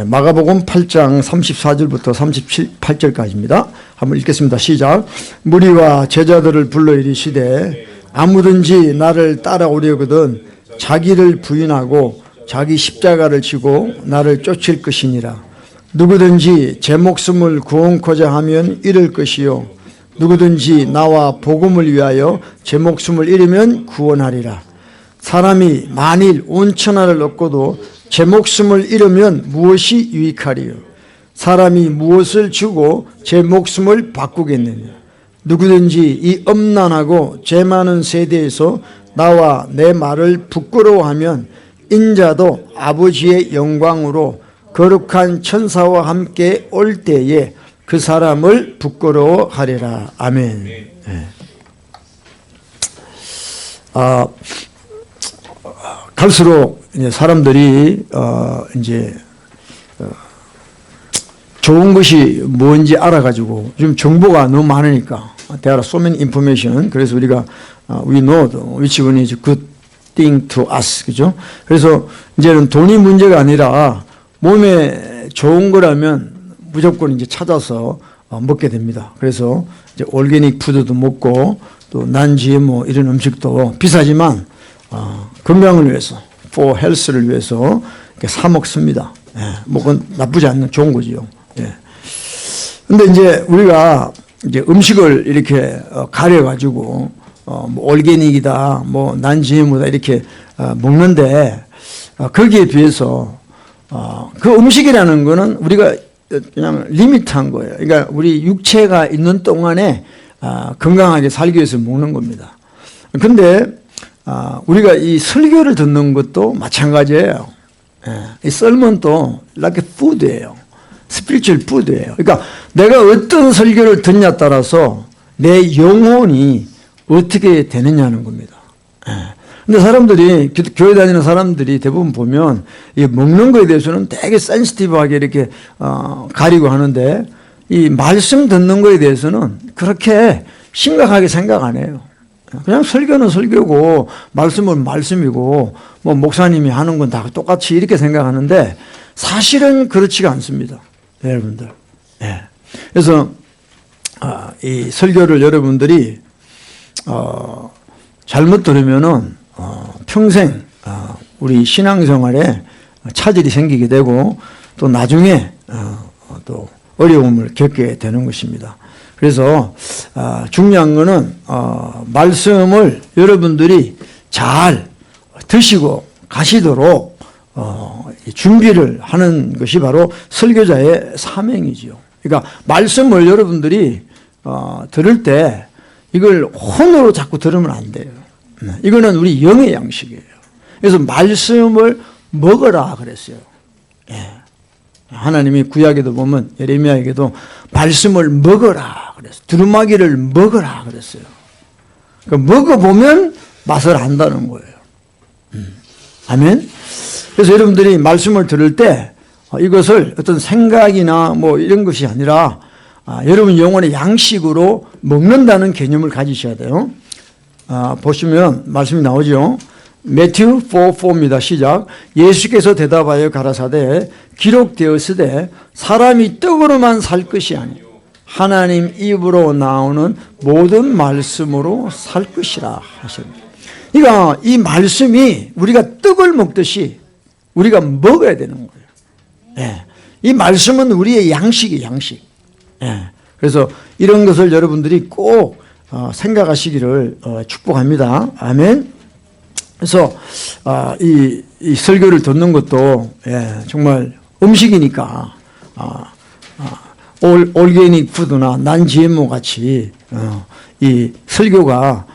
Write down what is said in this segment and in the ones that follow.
마가복음 8장 34절부터 38절까지입니다. 한번 읽겠습니다. 시작. 무리와 제자들을 불러 이르시되 아무든지 나를 따라오려거든 자기를 부인하고 자기 십자가를 지고 나를 쫓을 것이니라. 누구든지 제 목숨을 구원코자 하면 잃을 것이요 누구든지 나와 복음을 위하여 제 목숨을 잃으면 구원하리라. 사람이 만일 온 천하를 얻고도 제 목숨을 잃으면 무엇이 유익하리요? 사람이 무엇을 주고 제 목숨을 바꾸겠느냐? 누구든지 이 엄난하고 죄 많은 세대에서 나와 내 말을 부끄러워하면 인자도 아버지의 영광으로 거룩한 천사와 함께 올 때에 그 사람을 부끄러워하리라. 아멘. 네. 갈수록 이제 사람들이 이제 좋은 것이 뭔지 알아가지고 좀 정보가 너무 많으니까 there are so many information. 그래서 우리가 we know which one is good thing to us, 그죠? 그래서 이제는 돈이 문제가 아니라 몸에 좋은 거라면 무조건 이제 찾아서 먹게 됩니다. 그래서 이제 올게닉 푸드도 먹고 또 non-GMO 이런 음식도 비싸지만 건강을 위해서, for health를 위해서 이렇게 사 먹습니다. 예, 뭐 그건 나쁘지 않는 좋은 거지요. 예. 근데 이제 우리가 이제 음식을 이렇게 가려가지고 뭐 올게닉이다, 뭐 non-GMO다 이렇게 먹는데 거기에 비해서 그 음식이라는 거는 우리가 그냥 리미트한 거예요. 그러니까 우리 육체가 있는 동안에 건강하게 살기 위해서 먹는 겁니다. 근데 우리가 이 설교를 듣는 것도 마찬가지예요. 이 썰문도 like food예요. spiritual food예요. 그러니까 내가 어떤 설교를 듣냐에 따라서 내 영혼이 어떻게 되느냐는 겁니다. 근데 사람들이, 교회 다니는 사람들이 대부분 보면 이 먹는 거에 대해서는 되게 센시티브하게 이렇게 가리고 하는데 이 말씀 듣는 거에 대해서는 그렇게 심각하게 생각 안 해요. 그냥 설교는 설교고 말씀은 말씀이고 뭐 목사님이 하는 건 다 똑같이 이렇게 생각하는데 사실은 그렇지가 않습니다. 여러분들. 네. 그래서 이 설교를 여러분들이 잘못 들으면은 평생 우리 신앙생활에 차질이 생기게 되고 또 나중에 또 어려움을 겪게 되는 것입니다. 그래서 중요한 거는 말씀을 여러분들이 잘 드시고 가시도록 준비를 하는 것이 바로 설교자의 사명이지요. 그러니까 말씀을 여러분들이 들을 때 이걸 혼으로 자꾸 들으면 안 돼요. 이거는 우리 영의 양식이에요. 그래서 말씀을 먹어라 그랬어요. 예. 하나님이 구약에도 보면 예레미야에게도 말씀을 먹어라 그랬어요. 두루마기를 먹어라 그랬어요. 그러니까 먹어보면 맛을 안다는 거예요. 아멘. 그래서 여러분들이 말씀을 들을 때 이것을 어떤 생각이나 뭐 이런 것이 아니라 여러분 영혼의 양식으로 먹는다는 개념을 가지셔야 돼요. 보시면 말씀이 나오죠. 매튜 4:4입니다. 시작. 예수께서 대답하여 가라사대 기록되었으되 사람이 떡으로만 살 것이 아니요 하나님 입으로 나오는 모든 말씀으로 살 것이라 하셨습니다. 그러니까 이 말씀이 우리가 떡을 먹듯이 우리가 먹어야 되는 거예요. 예. 이 말씀은 우리의 양식이에요. 양식. 예. 그래서 이런 것을 여러분들이 꼭 생각하시기를 축복합니다. 아멘. 그래서 이 설교를 듣는 것도 정말 음식이니까 올게닉 푸드나 non-GMO 같이 이 설교가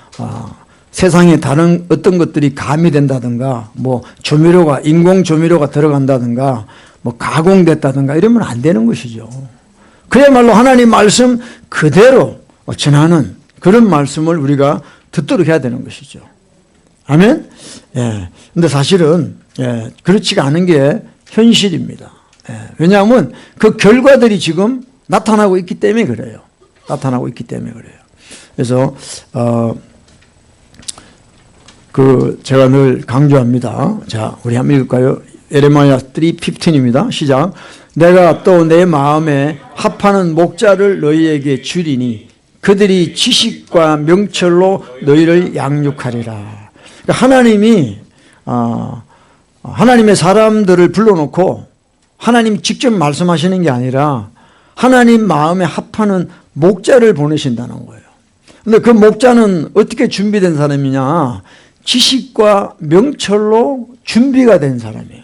세상에 다른 어떤 것들이 가미된다든가 뭐 조미료가 인공 조미료가 들어간다든가 뭐 가공됐다든가 이러면 안 되는 것이죠. 그야말로 하나님 말씀 그대로 전하는 그런 말씀을 우리가 듣도록 해야 되는 것이죠. 아멘? 예. 근데 사실은, 그렇지가 않은 게 현실입니다. 왜냐하면 그 결과들이 지금 나타나고 있기 때문에 그래요. 나타나고 있기 때문에 그래요. 그래서, 제가 늘 강조합니다. 자, 우리 한번 읽을까요? 예레미야 3:15입니다. 시작. 내가 또 내 마음에 합하는 목자를 너희에게 주리니 그들이 지식과 명철로 너희를 양육하리라. 그러니까 하나님이 하나님의 사람들을 불러놓고 하나님이 직접 말씀하시는 게 아니라 하나님 마음에 합하는 목자를 보내신다는 거예요. 근데 그 목자는 어떻게 준비된 사람이냐? 지식과 명철로 준비가 된 사람이에요.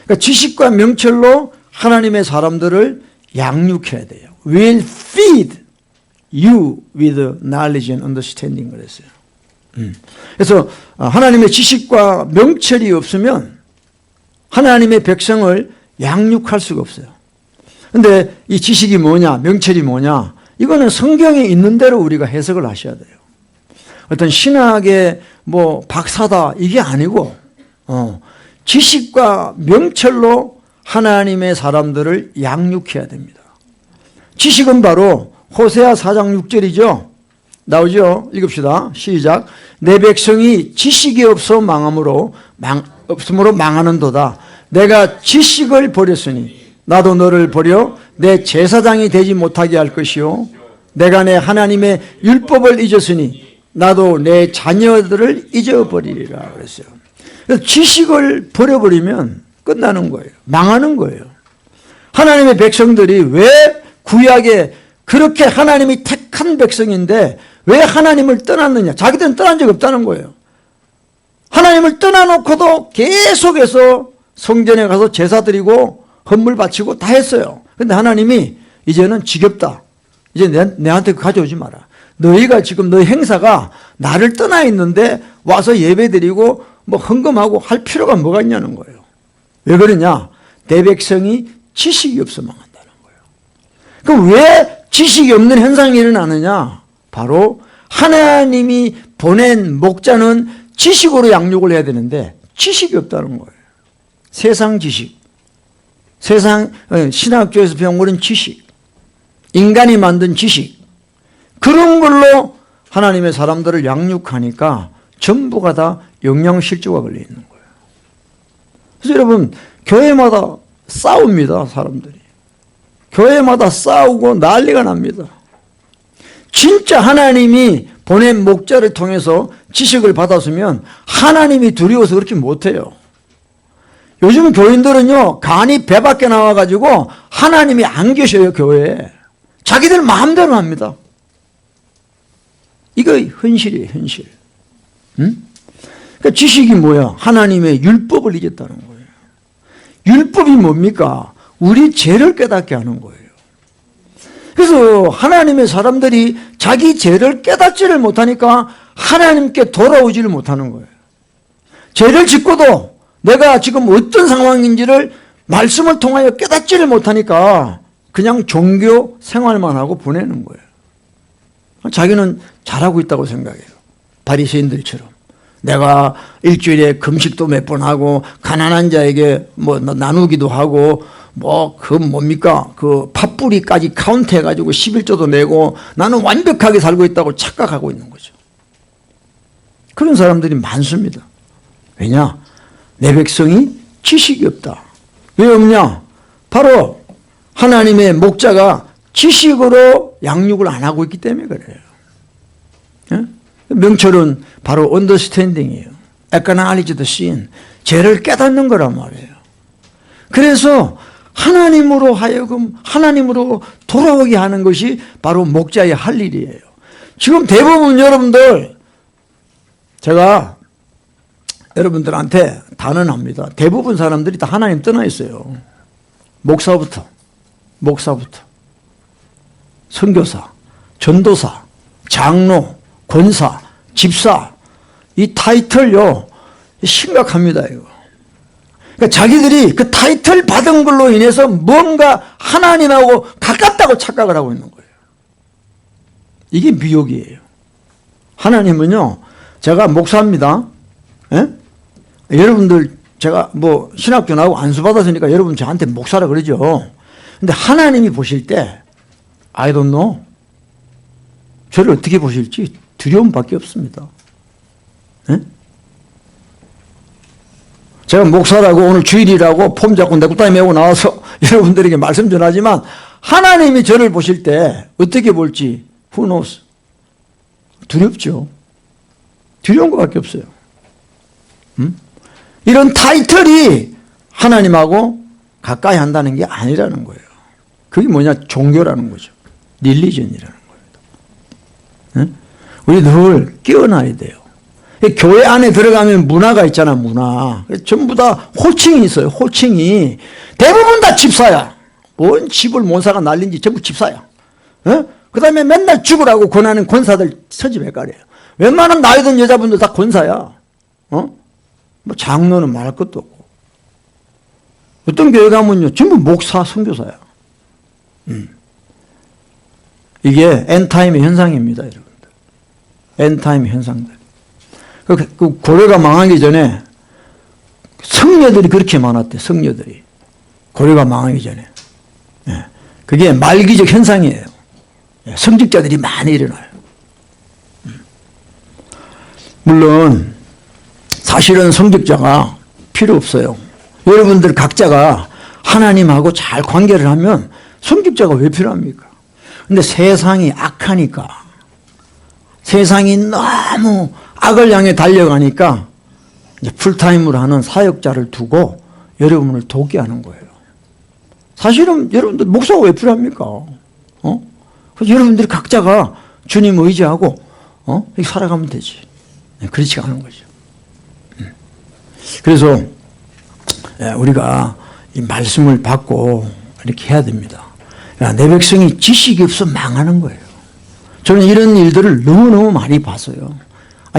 그러니까 지식과 명철로 하나님의 사람들을 양육해야 돼요. Will feed you with knowledge and understanding 그랬어요. 그래서 하나님의 지식과 명철이 없으면 하나님의 백성을 양육할 수가 없어요. 그런데 이 지식이 뭐냐, 명철이 뭐냐, 이거는 성경에 있는 대로 우리가 해석을 하셔야 돼요. 어떤 신학의 뭐 박사다 이게 아니고 지식과 명철로 하나님의 사람들을 양육해야 됩니다. 지식은 바로 호세아 4장 6절이죠. 나오죠? 읽읍시다. 시작. 내 백성이 지식이 없음으로 망하는도다. 내가 지식을 버렸으니 나도 너를 버려 내 제사장이 되지 못하게 할 것이요 내가 내 하나님의 율법을 잊었으니 나도 내 자녀들을 잊어버리리라 그랬어요. 그래서 지식을 버려버리면 끝나는 거예요. 망하는 거예요. 하나님의 백성들이 왜 구약에 그렇게 하나님이 택한 백성인데 왜 하나님을 떠났느냐? 자기들은 떠난 적이 없다는 거예요. 하나님을 떠나놓고도 계속해서 성전에 가서 제사 드리고 헌물 바치고 다 했어요. 그런데 하나님이 이제는 지겹다. 이제 내한테 가져오지 마라. 너희가 지금 너희 행사가 나를 떠나 있는데 와서 예배 드리고 뭐 헌금하고 할 필요가 뭐가 있냐는 거예요. 왜 그러냐? 내 백성이 지식이 없어 망한다는 거예요. 그럼 왜 지식이 없는 현상이 일어나느냐? 바로 하나님이 보낸 목자는 지식으로 양육을 해야 되는데 지식이 없다는 거예요. 세상 지식, 신학교에서 배운 지식, 인간이 만든 지식, 그런 걸로 하나님의 사람들을 양육하니까 전부가 다 영양실조가 걸려 있는 거예요. 그래서 여러분 교회마다 싸웁니다. 사람들이 교회마다 싸우고 난리가 납니다. 진짜 하나님이 보낸 목자를 통해서 지식을 받았으면 하나님이 두려워서 그렇게 못해요. 요즘 교인들은요 간이 배 밖에 나와가지고 하나님이 안 계셔요. 교회에 자기들 마음대로 합니다. 이거 현실이에요. 현실. 그러니까 지식이 뭐야? 하나님의 율법을 잊었다는 거예요. 율법이 뭡니까? 우리 죄를 깨닫게 하는 거예요. 그래서 하나님의 사람들이 자기 죄를 깨닫지를 못하니까 하나님께 돌아오지를 못하는 거예요. 죄를 짓고도 내가 지금 어떤 상황인지를 말씀을 통하여 깨닫지를 못하니까 그냥 종교 생활만 하고 보내는 거예요. 자기는 잘하고 있다고 생각해요. 바리새인들처럼. 내가 일주일에 금식도 몇 번 하고 가난한 자에게 뭐 나누기도 하고 뭐 그 뭡니까 그 팥뿌리까지 카운트해가지고 11조도 내고 나는 완벽하게 살고 있다고 착각하고 있는 거죠. 그런 사람들이 많습니다. 왜냐? 내 백성이 지식이 없다. 왜 없냐? 바로 하나님의 목자가 지식으로 양육을 안 하고 있기 때문에 그래요. 예? 명철은 바로 understanding이에요. acknowledge the sin. 죄를 깨닫는 거란 말이에요. 그래서 하나님으로 하여금 하나님으로 돌아오게 하는 것이 바로 목자의 할 일이에요. 지금 대부분 여러분들 제가 여러분들한테 단언합니다. 대부분 사람들이 다 하나님 떠나 있어요. 목사부터 선교사, 전도사, 장로, 권사, 집사 이 타이틀요 심각합니다. 이거. 그러니까 자기들이 그 타이틀 받은 걸로 인해서 뭔가 하나님하고 가깝다고 착각을 하고 있는 거예요. 이게 미혹이에요. 하나님은요 제가 목사입니다. 예? 여러분들 제가 뭐 신학교 나오고 안수 받았으니까 여러분 저한테 목사라 그러죠. 근데 하나님이 보실 때 I don't know. 저를 어떻게 보실지 두려움밖에 없습니다. 예? 제가 목사라고 오늘 주일이라고 폼 잡고 넥타이 메고 나와서 여러분들에게 말씀 전하지만 하나님이 저를 보실 때 어떻게 볼지 who knows? 두렵죠. 두려운 것밖에 없어요. 이런 타이틀이 하나님하고 가까이 한다는 게 아니라는 거예요. 그게 뭐냐? 종교라는 거죠. 릴리전이라는 거예요. 우리 늘 깨어나야 돼요. 교회 안에 들어가면 문화가 있잖아, 문화. 전부 다 호칭이 있어요, 호칭이. 대부분 다 집사야. 뭔 집을 몬사가 날린지 전부 집사야. 그 다음에 맨날 죽으라고 권하는 권사들 서집해가래요. 웬만한 나이 든 여자분들 다 권사야. 뭐 장로는 말할 것도 없고. 어떤 교회 가면요, 전부 목사, 선교사야. 이게 엔타임의 현상입니다, 여러분들. 엔타임의 현상들. 그 고려가 망하기 전에 성녀들이 그렇게 많았대, 성녀들이. 고려가 망하기 전에. 그게 말기적 현상이에요. 성직자들이 많이 일어나요. 물론 사실은 성직자가 필요 없어요. 여러분들 각자가 하나님하고 잘 관계를 하면 성직자가 왜 필요합니까? 근데 세상이 악하니까, 세상이 너무 악을 향해 달려가니까 이제 풀타임으로 하는 사역자를 두고 여러분을 돕게 하는 거예요. 사실은 여러분들 목사가 왜 필요합니까? 그래서 여러분들이 각자가 주님 의지하고 이렇게 살아가면 되지. 그렇지 않은 거죠. 그래서 우리가 이 말씀을 받고 이렇게 해야 됩니다. 내 백성이 지식이 없어 망하는 거예요. 저는 이런 일들을 너무너무 많이 봤어요.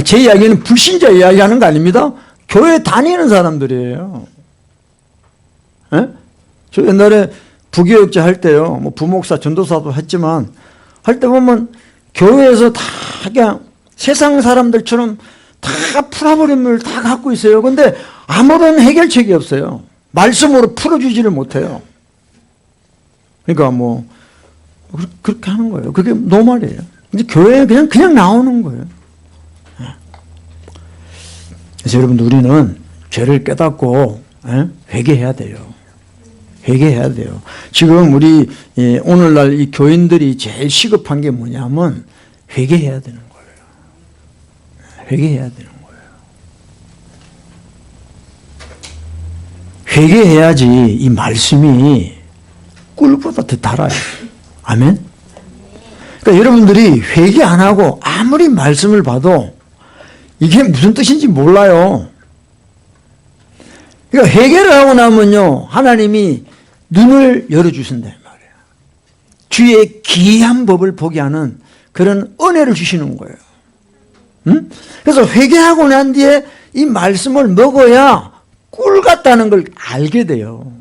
제 이야기는 불신자 이야기하는 거 아닙니다. 교회 다니는 사람들이에요. 저 옛날에 부교육자 할 때요, 뭐 부목사, 전도사도 했지만 할 때 보면 교회에서 다 그냥 세상 사람들처럼 다 풀어버림을 다 갖고 있어요. 근데 아무런 해결책이 없어요. 말씀으로 풀어주지를 못해요. 그러니까 뭐 그렇게 하는 거예요. 그게 노말이에요. 이제 교회에 그냥 나오는 거예요. 그래서 여러분들 우리는 죄를 깨닫고 회개해야 돼요. 회개해야 돼요. 지금 우리 오늘날 이 교인들이 제일 시급한 게 뭐냐면 회개해야 되는 거예요. 회개해야 되는 거예요. 회개해야지 이 말씀이 꿀보다 더 달아요. 아멘? 그러니까 여러분들이 회개 안 하고 아무리 말씀을 봐도 이게 무슨 뜻인지 몰라요. 그러니까 회개를 하고 나면요, 하나님이 눈을 열어주신단 말이에요. 주의 기이한 법을 보게 하는 그런 은혜를 주시는 거예요. 그래서 회개하고 난 뒤에 이 말씀을 먹어야 꿀 같다는 걸 알게 돼요.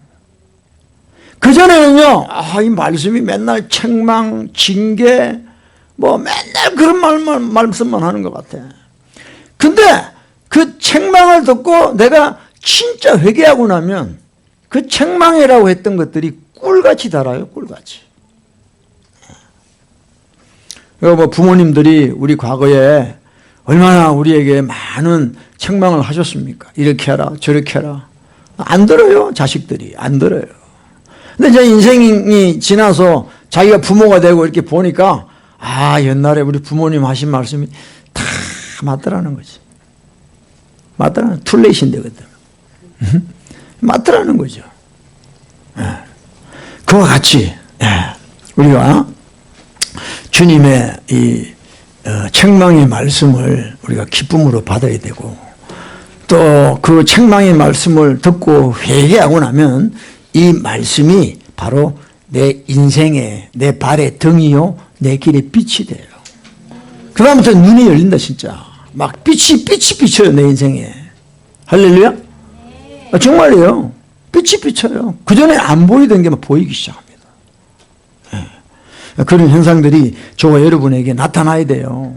그전에는요, 이 말씀이 맨날 책망, 징계, 뭐 맨날 그런 말씀만 하는 것 같아. 근데 그 책망을 듣고 내가 진짜 회개하고 나면 그 책망이라고 했던 것들이 꿀같이 달아요, 꿀같이. 뭐 부모님들이 우리 과거에 얼마나 우리에게 많은 책망을 하셨습니까? 이렇게 해라, 저렇게 해라. 안 들어요, 자식들이. 안 들어요. 근데 이제 인생이 지나서 자기가 부모가 되고 이렇게 보니까 옛날에 우리 부모님 하신 말씀이 다 맞더라는 거지. 맞더라는, 툴레이신데, 그때. 맞더라는 거죠. 그와 같이, 우리가 주님의 이 책망의 말씀을 우리가 기쁨으로 받아야 되고, 또 그 책망의 말씀을 듣고 회개하고 나면 이 말씀이 바로 내 인생의, 내 발의 등이요, 내 길의 빛이 돼요. 그 다음부터 눈이 열린다, 진짜. 막 빛이 비쳐요, 내 인생에. 할렐루야? 정말이에요. 빛이 비쳐요. 그전에 안 보이던 게 막 보이기 시작합니다. 그런 현상들이 저와 여러분에게 나타나야 돼요.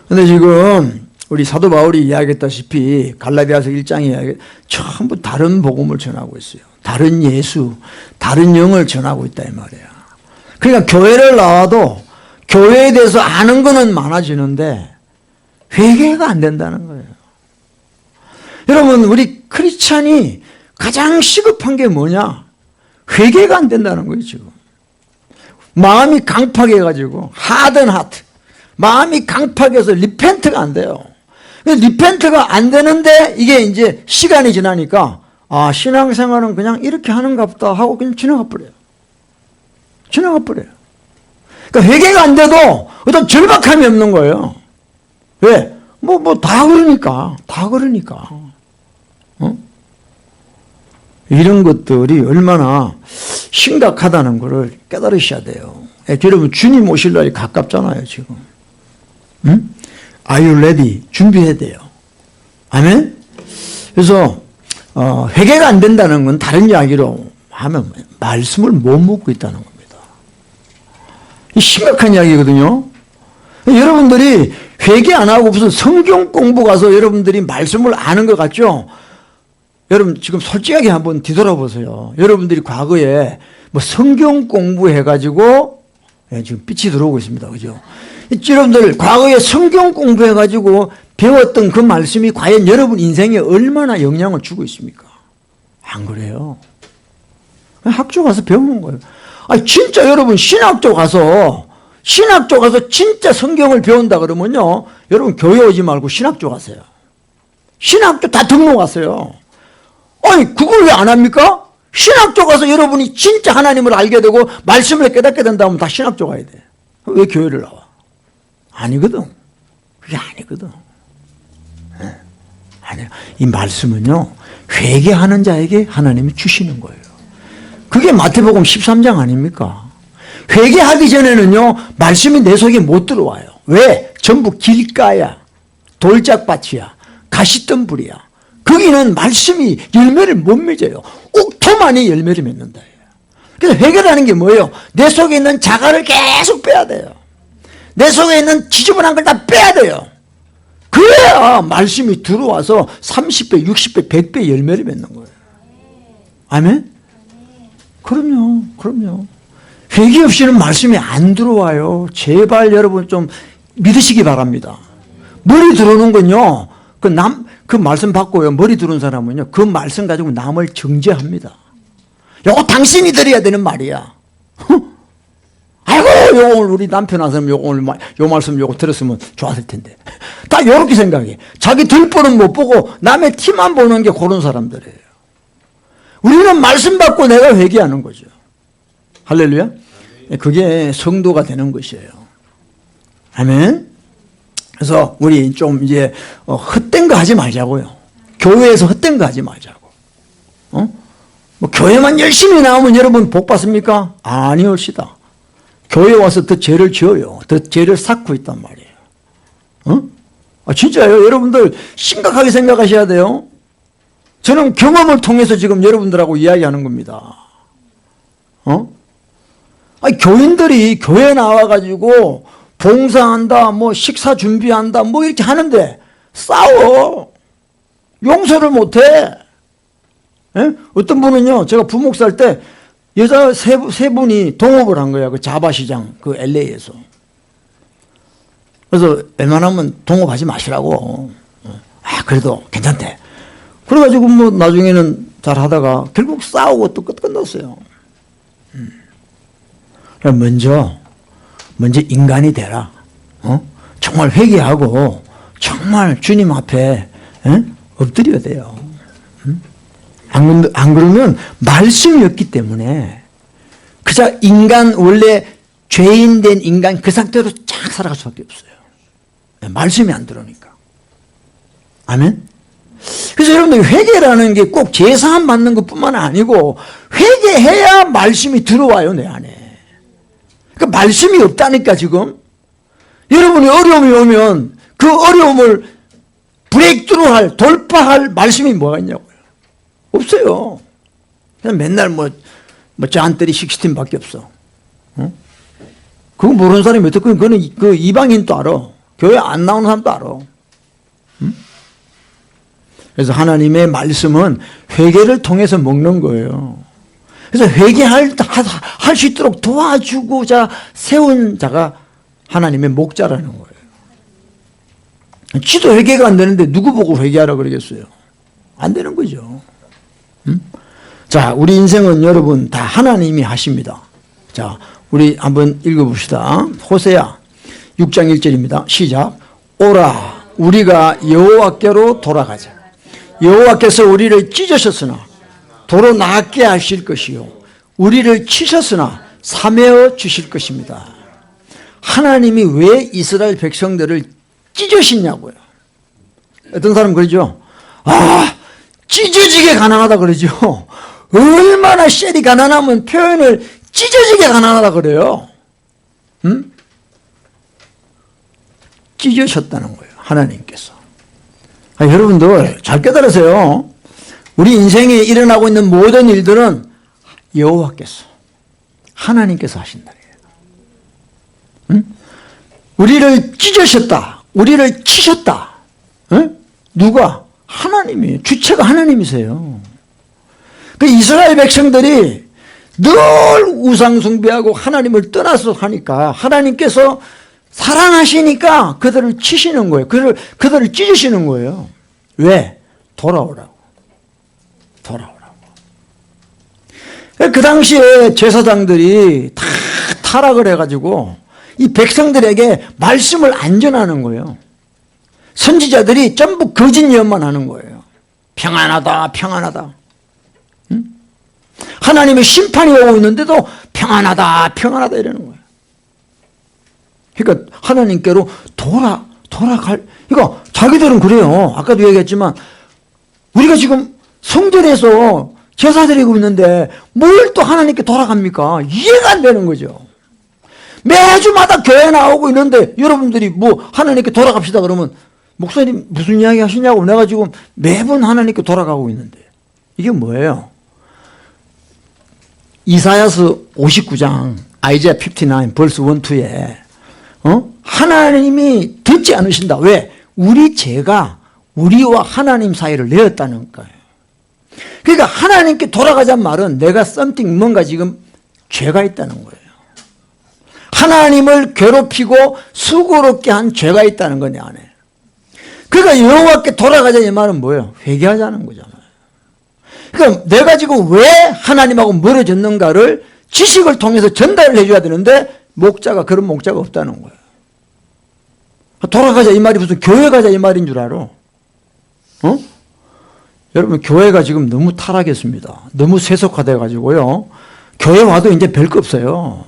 근데 지금 우리 사도 바울이 이야기했다시피 갈라디아서 1장에 이야기, 전부 다른 복음을 전하고 있어요. 다른 예수, 다른 영을 전하고 있다 이 말이야. 그러니까 교회를 나와도 교회에 대해서 아는 거는 많아지는데 회개가 안 된다는 거예요. 여러분, 우리 크리스찬이 가장 시급한 게 뭐냐? 회개가 안 된다는 거예요, 지금. 마음이 강팍해가지고, 하든 하트. 마음이 강팍해서 리펜트가 안 돼요. 리펜트가 안 되는데, 이게 이제 시간이 지나니까, 아, 신앙생활은 그냥 이렇게 하는가 보다 하고 그냥 지나가 버려요. 지나가 버려요. 그러니까 회개가 안 돼도 어떤 절박함이 없는 거예요. 왜? 다 그러니까. 다 그러니까. 이런 것들이 얼마나 심각하다는 것을 깨달으셔야 돼요. 여러분, 주님 오실 날이 가깝잖아요, 지금. 응? Are you ready? 준비해야 돼요. 아멘? 그래서, 회개가 안 된다는 건 다른 이야기로 하면 말씀을 못 묻고 있다는 겁니다. 이 심각한 이야기거든요. 여러분들이 회개 안 하고 무슨 성경 공부 가서 여러분들이 말씀을 아는 것 같죠? 여러분 지금 솔직하게 한번 뒤돌아보세요. 여러분들이 과거에 뭐 성경 공부해가지고 지금 빛이 들어오고 있습니다. 그죠? 여러분들 과거에 성경 공부해가지고 배웠던 그 말씀이 과연 여러분 인생에 얼마나 영향을 주고 있습니까? 안 그래요. 학교 가서 배우는 거예요. 아니 진짜 여러분 신학교 가서 진짜 성경을 배운다 그러면요. 여러분 교회 오지 말고 신학교 가세요. 신학교 다 등록하세요. 아니 그걸 왜 안 합니까? 신학교 가서 여러분이 진짜 하나님을 알게 되고 말씀을 깨닫게 된다면 다 신학교 가야 돼. 왜 교회를 나와? 아니거든. 그게 아니거든. 네. 아니요. 이 말씀은요. 회개하는 자에게 하나님이 주시는 거예요. 그게 마태복음 13장 아닙니까? 회개하기 전에는요. 말씀이 내 속에 못 들어와요. 왜? 전부 길가야. 돌짝밭이야. 가시덤불이야. 거기는 말씀이 열매를 못 맺어요. 옥토만이 열매를 맺는다. 그래서 회개라는 게 뭐예요? 내 속에 있는 자갈을 계속 빼야 돼요. 내 속에 있는 지저분한 걸 다 빼야 돼요. 그래야 말씀이 들어와서 30배, 60배, 100배 열매를 맺는 거예요. 아멘? 그럼요. 회개 없이는 말씀이 안 들어와요. 제발 여러분 좀 믿으시기 바랍니다. 머리 들어오는 건요. 그 말씀 받고요. 머리 들어온 사람은요. 그 말씀 가지고 남을 정죄합니다. 요거 당신이 들어야 되는 말이야. 아이고, 요거 오늘 우리 남편 왔으면 요거 오늘 요 말씀 요거 들었으면 좋았을 텐데. 다 요렇게 생각해. 자기 들보는 못 보고 남의 티만 보는 게 그런 사람들이에요. 우리는 말씀 받고 내가 회개하는 거죠. 할렐루야. 그게 성도가 되는 것이에요. 아멘. 그래서 우리 좀 이제 헛된 거 하지 말자고요. 교회에서 헛된 거 하지 말자고. 뭐 교회만 열심히 나오면 여러분 복 받습니까? 아니올시다. 교회 와서 더 죄를 지어요. 더 죄를 쌓고 있단 말이에요. 진짜요. 여러분들 심각하게 생각하셔야 돼요. 저는 경험을 통해서 지금 여러분들하고 이야기하는 겁니다. 아니, 교인들이 교회 나와가지고 봉사한다, 뭐 식사 준비한다, 뭐 이렇게 하는데 싸워. 용서를 못해. 예? 어떤 분은요, 제가 부목사 할 때 여자 세 분이 동업을 한 거야. 그 자바시장, 그 LA에서. 그래서 웬만하면 동업하지 마시라고. 그래도 괜찮대. 그래가지고 뭐 나중에는 잘 하다가 결국 싸우고 또 끝났어요. 먼저 인간이 되라. 정말 회개하고 정말 주님 앞에 엎드려야 돼요. 안 그러면 말씀이 없기 때문에 그저 인간 원래 죄인 된 인간 그 상태로 쫙 살아갈 수밖에 없어요. 말씀이 안 들어오니까. 아멘. 그래서 여러분들 회개라는 게 꼭 제사함 받는 것뿐만 아니고 회개해야 말씀이 들어와요 내 안에. 그러니까 말씀이 없다니까 지금. 여러분이 어려움이 오면 그 어려움을 브레이크트루할 돌파할 말씀이 뭐가 있냐고요. 없어요. 그냥 맨날 짠때리 16밖에 없어. 그거 모르는 사람이 어떻게 그거는 그 이방인도 알아. 교회 안 나오는 사람도 알아. 그래서 하나님의 말씀은 회개를 통해서 먹는 거예요. 그래서 회개할 수 있도록 도와주고자 세운 자가 하나님의 목자라는 거예요. 지도 회개가 안 되는데 누구 보고 회개하라 그러겠어요? 안 되는 거죠. 자, 우리 인생은 여러분 다 하나님이 하십니다. 자, 우리 한번 읽어봅시다. 호세아 6장 1절입니다. 시작. 오라, 우리가 여호와께로 돌아가자. 여호와께서 우리를 찢으셨으나 도로 낫게 하실 것이요, 우리를 치셨으나 사매어 주실 것입니다. 하나님이 왜 이스라엘 백성들을 찢으시냐고요. 어떤 사람은 그러죠. 아, 찢어지게 가난하다 그러죠. 얼마나 셀이 가난하면 표현을 찢어지게 가난하다 그래요. 찢으셨다는 거예요, 하나님께서. 여러분들 잘 깨달으세요. 우리 인생에 일어나고 있는 모든 일들은 여호와께서, 하나님께서 하신다. 우리를 찢으셨다, 우리를 치셨다. 누가? 하나님이, 주체가 하나님이세요. 그 이스라엘 백성들이 늘 우상 숭배하고 하나님을 떠나서 하니까 하나님께서 사랑하시니까 그들을 치시는 거예요. 그들을 찢으시는 거예요. 왜? 돌아오라고. 돌아오라고. 그 당시에 제사장들이 다 타락을 해가지고 이 백성들에게 말씀을 안 전하는 거예요. 선지자들이 전부 거짓 예언만 하는 거예요. 평안하다, 평안하다. 하나님의 심판이 오고 있는데도 평안하다, 평안하다 이러는 거예요. 그러니까 하나님께로 돌아갈, 그러니까 자기들은 그래요. 아까도 얘기했지만 우리가 지금 성전에서 제사 드리고 있는데 뭘 또 하나님께 돌아갑니까? 이해가 안 되는 거죠. 매주마다 교회 나오고 있는데 여러분들이 뭐 하나님께 돌아갑시다 그러면 목사님 무슨 이야기 하시냐고, 내가 지금 매번 하나님께 돌아가고 있는데. 이게 뭐예요? 이사야서 59장 아이자야 59 벌스 1, 2에 하나님이 듣지 않으신다. 왜? 우리 죄가 우리와 하나님 사이를 내었다는 거예요. 그러니까 하나님께 돌아가자는 말은 내가 뭔가 지금 죄가 있다는 거예요. 하나님을 괴롭히고 수고롭게 한 죄가 있다는 거 내 안에. 그러니까 여호와께 돌아가자 이 말은 뭐예요? 회개하자는 거잖아요. 그러니까 내가 지금 왜 하나님하고 멀어졌는가를 지식을 통해서 전달을 해줘야 되는데 그런 목자가 없다는 거예요. 돌아가자 이 말이 무슨 교회 가자 이 말인 줄 알아? 여러분 교회가 지금 너무 타락했습니다. 너무 세속화돼 가지고요. 교회 와도 이제 별거 없어요.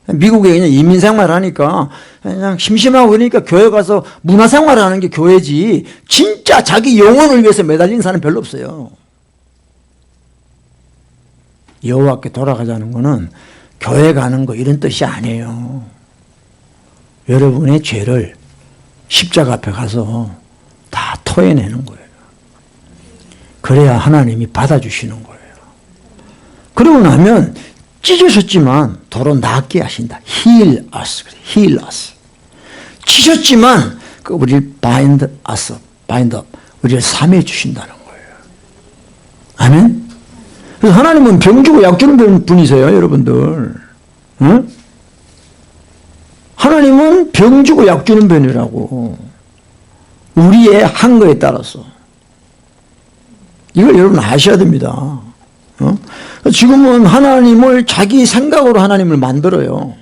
미국에 그냥 이민생활 하니까 그냥 심심하고 그러니까 교회 가서 문화생활을 하는 게 교회지, 진짜 자기 영혼을 위해서 매달리는 사람은 별로 없어요. 여호와께 돌아가자는 거는 교회 가는 거 이런 뜻이 아니에요. 여러분의 죄를 십자가 앞에 가서 다 토해내는 거예요. 그래야 하나님이 받아주시는 거예요. 그러고 나면 찢으셨지만 도로 낫게 하신다. Heal us. Heal us. 치셨지만 우리를 bind up. 우리를 삼해 주신다는 거예요. 아멘? 그래서 하나님은 병 주고 약 주는 분이세요, 여러분들. 응? 하나님은 병 주고 약 주는 분이라고. 우리의 한 거에 따라서. 이걸 여러분 아셔야 됩니다. 지금은 하나님을 자기 생각으로 하나님을 만들어요.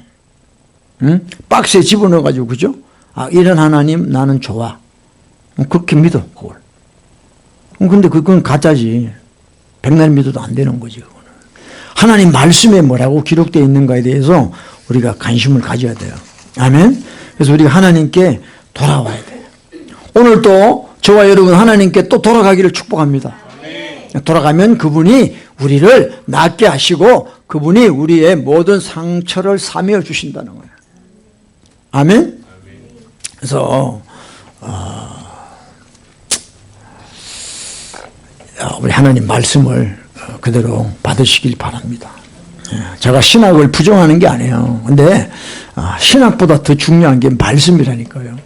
응? 박스에 집어넣어가지고, 그죠? 이런 하나님 나는 좋아. 그렇게 믿어, 그걸. 근데 그건 가짜지. 백날 믿어도 안 되는 거지, 그거는. 하나님 말씀에 뭐라고 기록되어 있는가에 대해서 우리가 관심을 가져야 돼요. 아멘? 그래서 우리가 하나님께 돌아와야 돼요. 오늘 또 저와 여러분 하나님께 또 돌아가기를 축복합니다. 돌아가면 그분이 우리를 낫게 하시고 그분이 우리의 모든 상처를 사매어 주신다는 거예요. 아멘? 그래서 우리 하나님 말씀을 그대로 받으시길 바랍니다. 제가 신학을 부정하는 게 아니에요. 근데 신학보다 더 중요한 게 말씀이라니까요.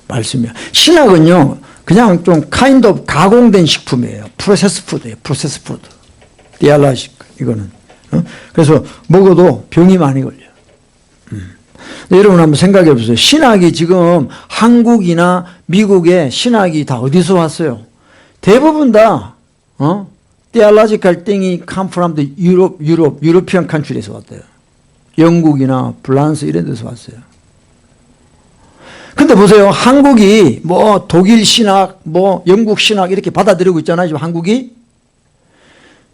말씀이요. 신학은요, 그냥 좀 kind of 가공된 식품이에요. 프로세스 푸드예요. 프로세스 푸드. 디알라식 이거는. 그래서 먹어도 병이 많이 걸려요. 여러분 한번 생각해 보세요. 신학이 지금 한국이나 미국의 신학이 다 어디서 왔어요? 대부분 다 theological thing이 come from the European country에서 왔대요. 영국이나 프랑스 이런 데서 왔어요. 근데 보세요. 한국이 뭐 독일 신학, 뭐 영국 신학 이렇게 받아들이고 있잖아요. 지금 한국이.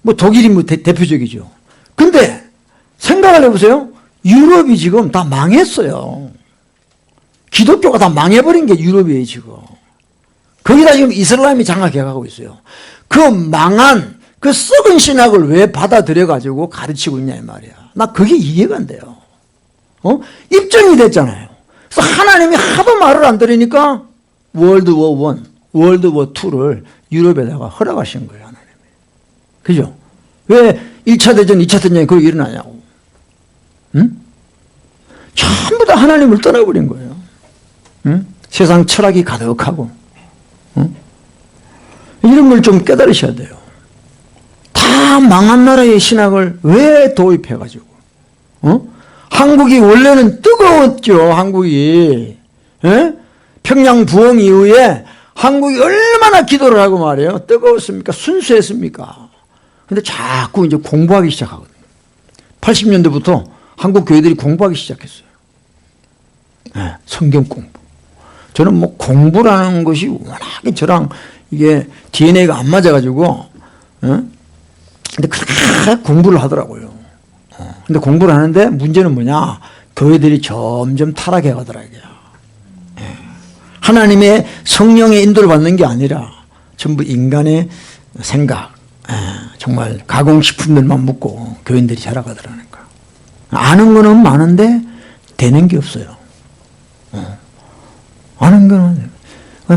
뭐 독일이 뭐 대표적이죠. 근데 생각을 해보세요. 유럽이 지금 다 망했어요. 기독교가 다 망해버린 게 유럽이에요, 지금. 거기다 지금 이슬람이 장악해가고 있어요. 그 망한, 그 썩은 신학을 왜 받아들여가지고 가르치고 있냐, 이 말이야. 나 그게 이해가 안 돼요. 입증이 됐잖아요. 그래서 하나님이 하도 말을 안 들으니까 월드워 1, 월드워 2를 유럽에다가 허락하신 거예요, 하나님이. 그죠? 왜 1차 대전, 2차 대전이 거기 일어나냐고. 응? 전부 다 하나님을 떠나버린 거예요. 응? 세상 철학이 가득하고. 응? 이런 걸 좀 깨달으셔야 돼요. 다 망한 나라의 신학을 왜 도입해가지고. 한국이 원래는 뜨거웠죠, 한국이. 예? 평양 부흥 이후에 한국이 얼마나 기도를 하고 말이에요. 뜨거웠습니까? 순수했습니까? 근데 자꾸 이제 공부하기 시작하거든요. 80년대부터 한국 교회들이 공부하기 시작했어요. 네, 성경 공부. 저는 뭐 공부라는 것이 워낙에 저랑 이게 DNA가 안 맞아가지고, 근데 그렇게 공부를 하더라고요. 근데 공부를 하는데 문제는 뭐냐? 교회들이 점점 타락해 가더라고요. 하나님의 성령의 인도를 받는 게 아니라 전부 인간의 생각, 정말 가공식품들만 먹고 교인들이 자라가더라는 거야. 아는 거는 많은데 되는 게 없어요. 아는 거는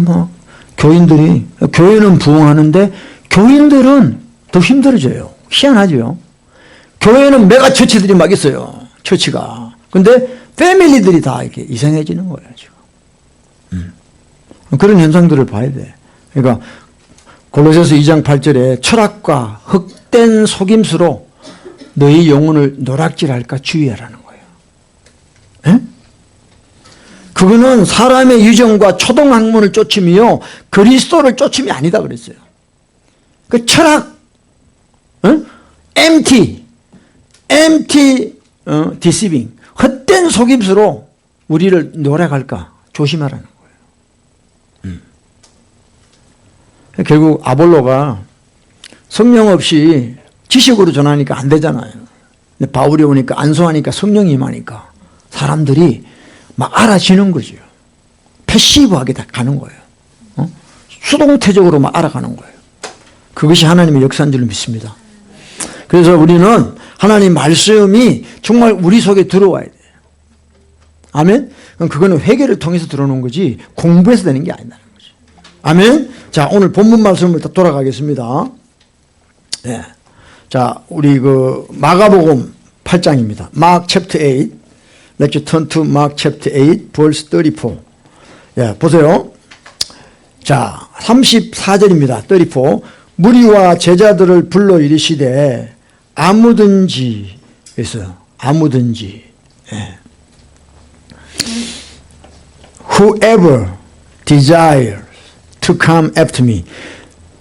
뭐 교인들이 교회는 부흥하는데 교인들은 더 힘들어져요. 희한하죠. 교회는 메가 처치들이 막 있어요. 처치가. 근데 패밀리들이 다 이렇게 이상해지는 거예요, 지금. 그런 현상들을 봐야 돼. 그러니까 골로새서 2장 8절에 철학과 헛된 속임수로 너희 영혼을 노략질할까 주의하라는 거예요. 에? 그거는 사람의 유정과 초동학문을 쫓음이요 그리스도를 쫓음이 아니다 그랬어요. 그 철학, empty deceiving, 헛된 속임수로 우리를 노략할까 조심하라는 거예요. 결국 아볼로가 성령 없이 지식으로 전하니까 안 되잖아요. 근데 바울이 오니까 안수하니까 성령이 임하니까 사람들이 막 알아지는 거죠. 패시브하게 다 가는 거예요. 수동태적으로 막 알아가는 거예요. 그것이 하나님의 역사인 줄 믿습니다. 그래서 우리는 하나님 말씀이 정말 우리 속에 들어와야 돼요. 아멘? 그럼 그거는 회개를 통해서 들어오는 거지 공부해서 되는 게 아니다는 거죠. 아멘? 자, 오늘 본문 말씀을 돌아가겠습니다. 네. 자, 우리 그 마가복음 8장입니다. Mark chapter 8. Let's turn to Mark chapter 8, verse 34. 예, 보세요. 자, 34절입니다. 34. 무리와 제자들을 불러 이르시되 아무든지 했어요. 아무든지. 예. Whoever desires to come after me.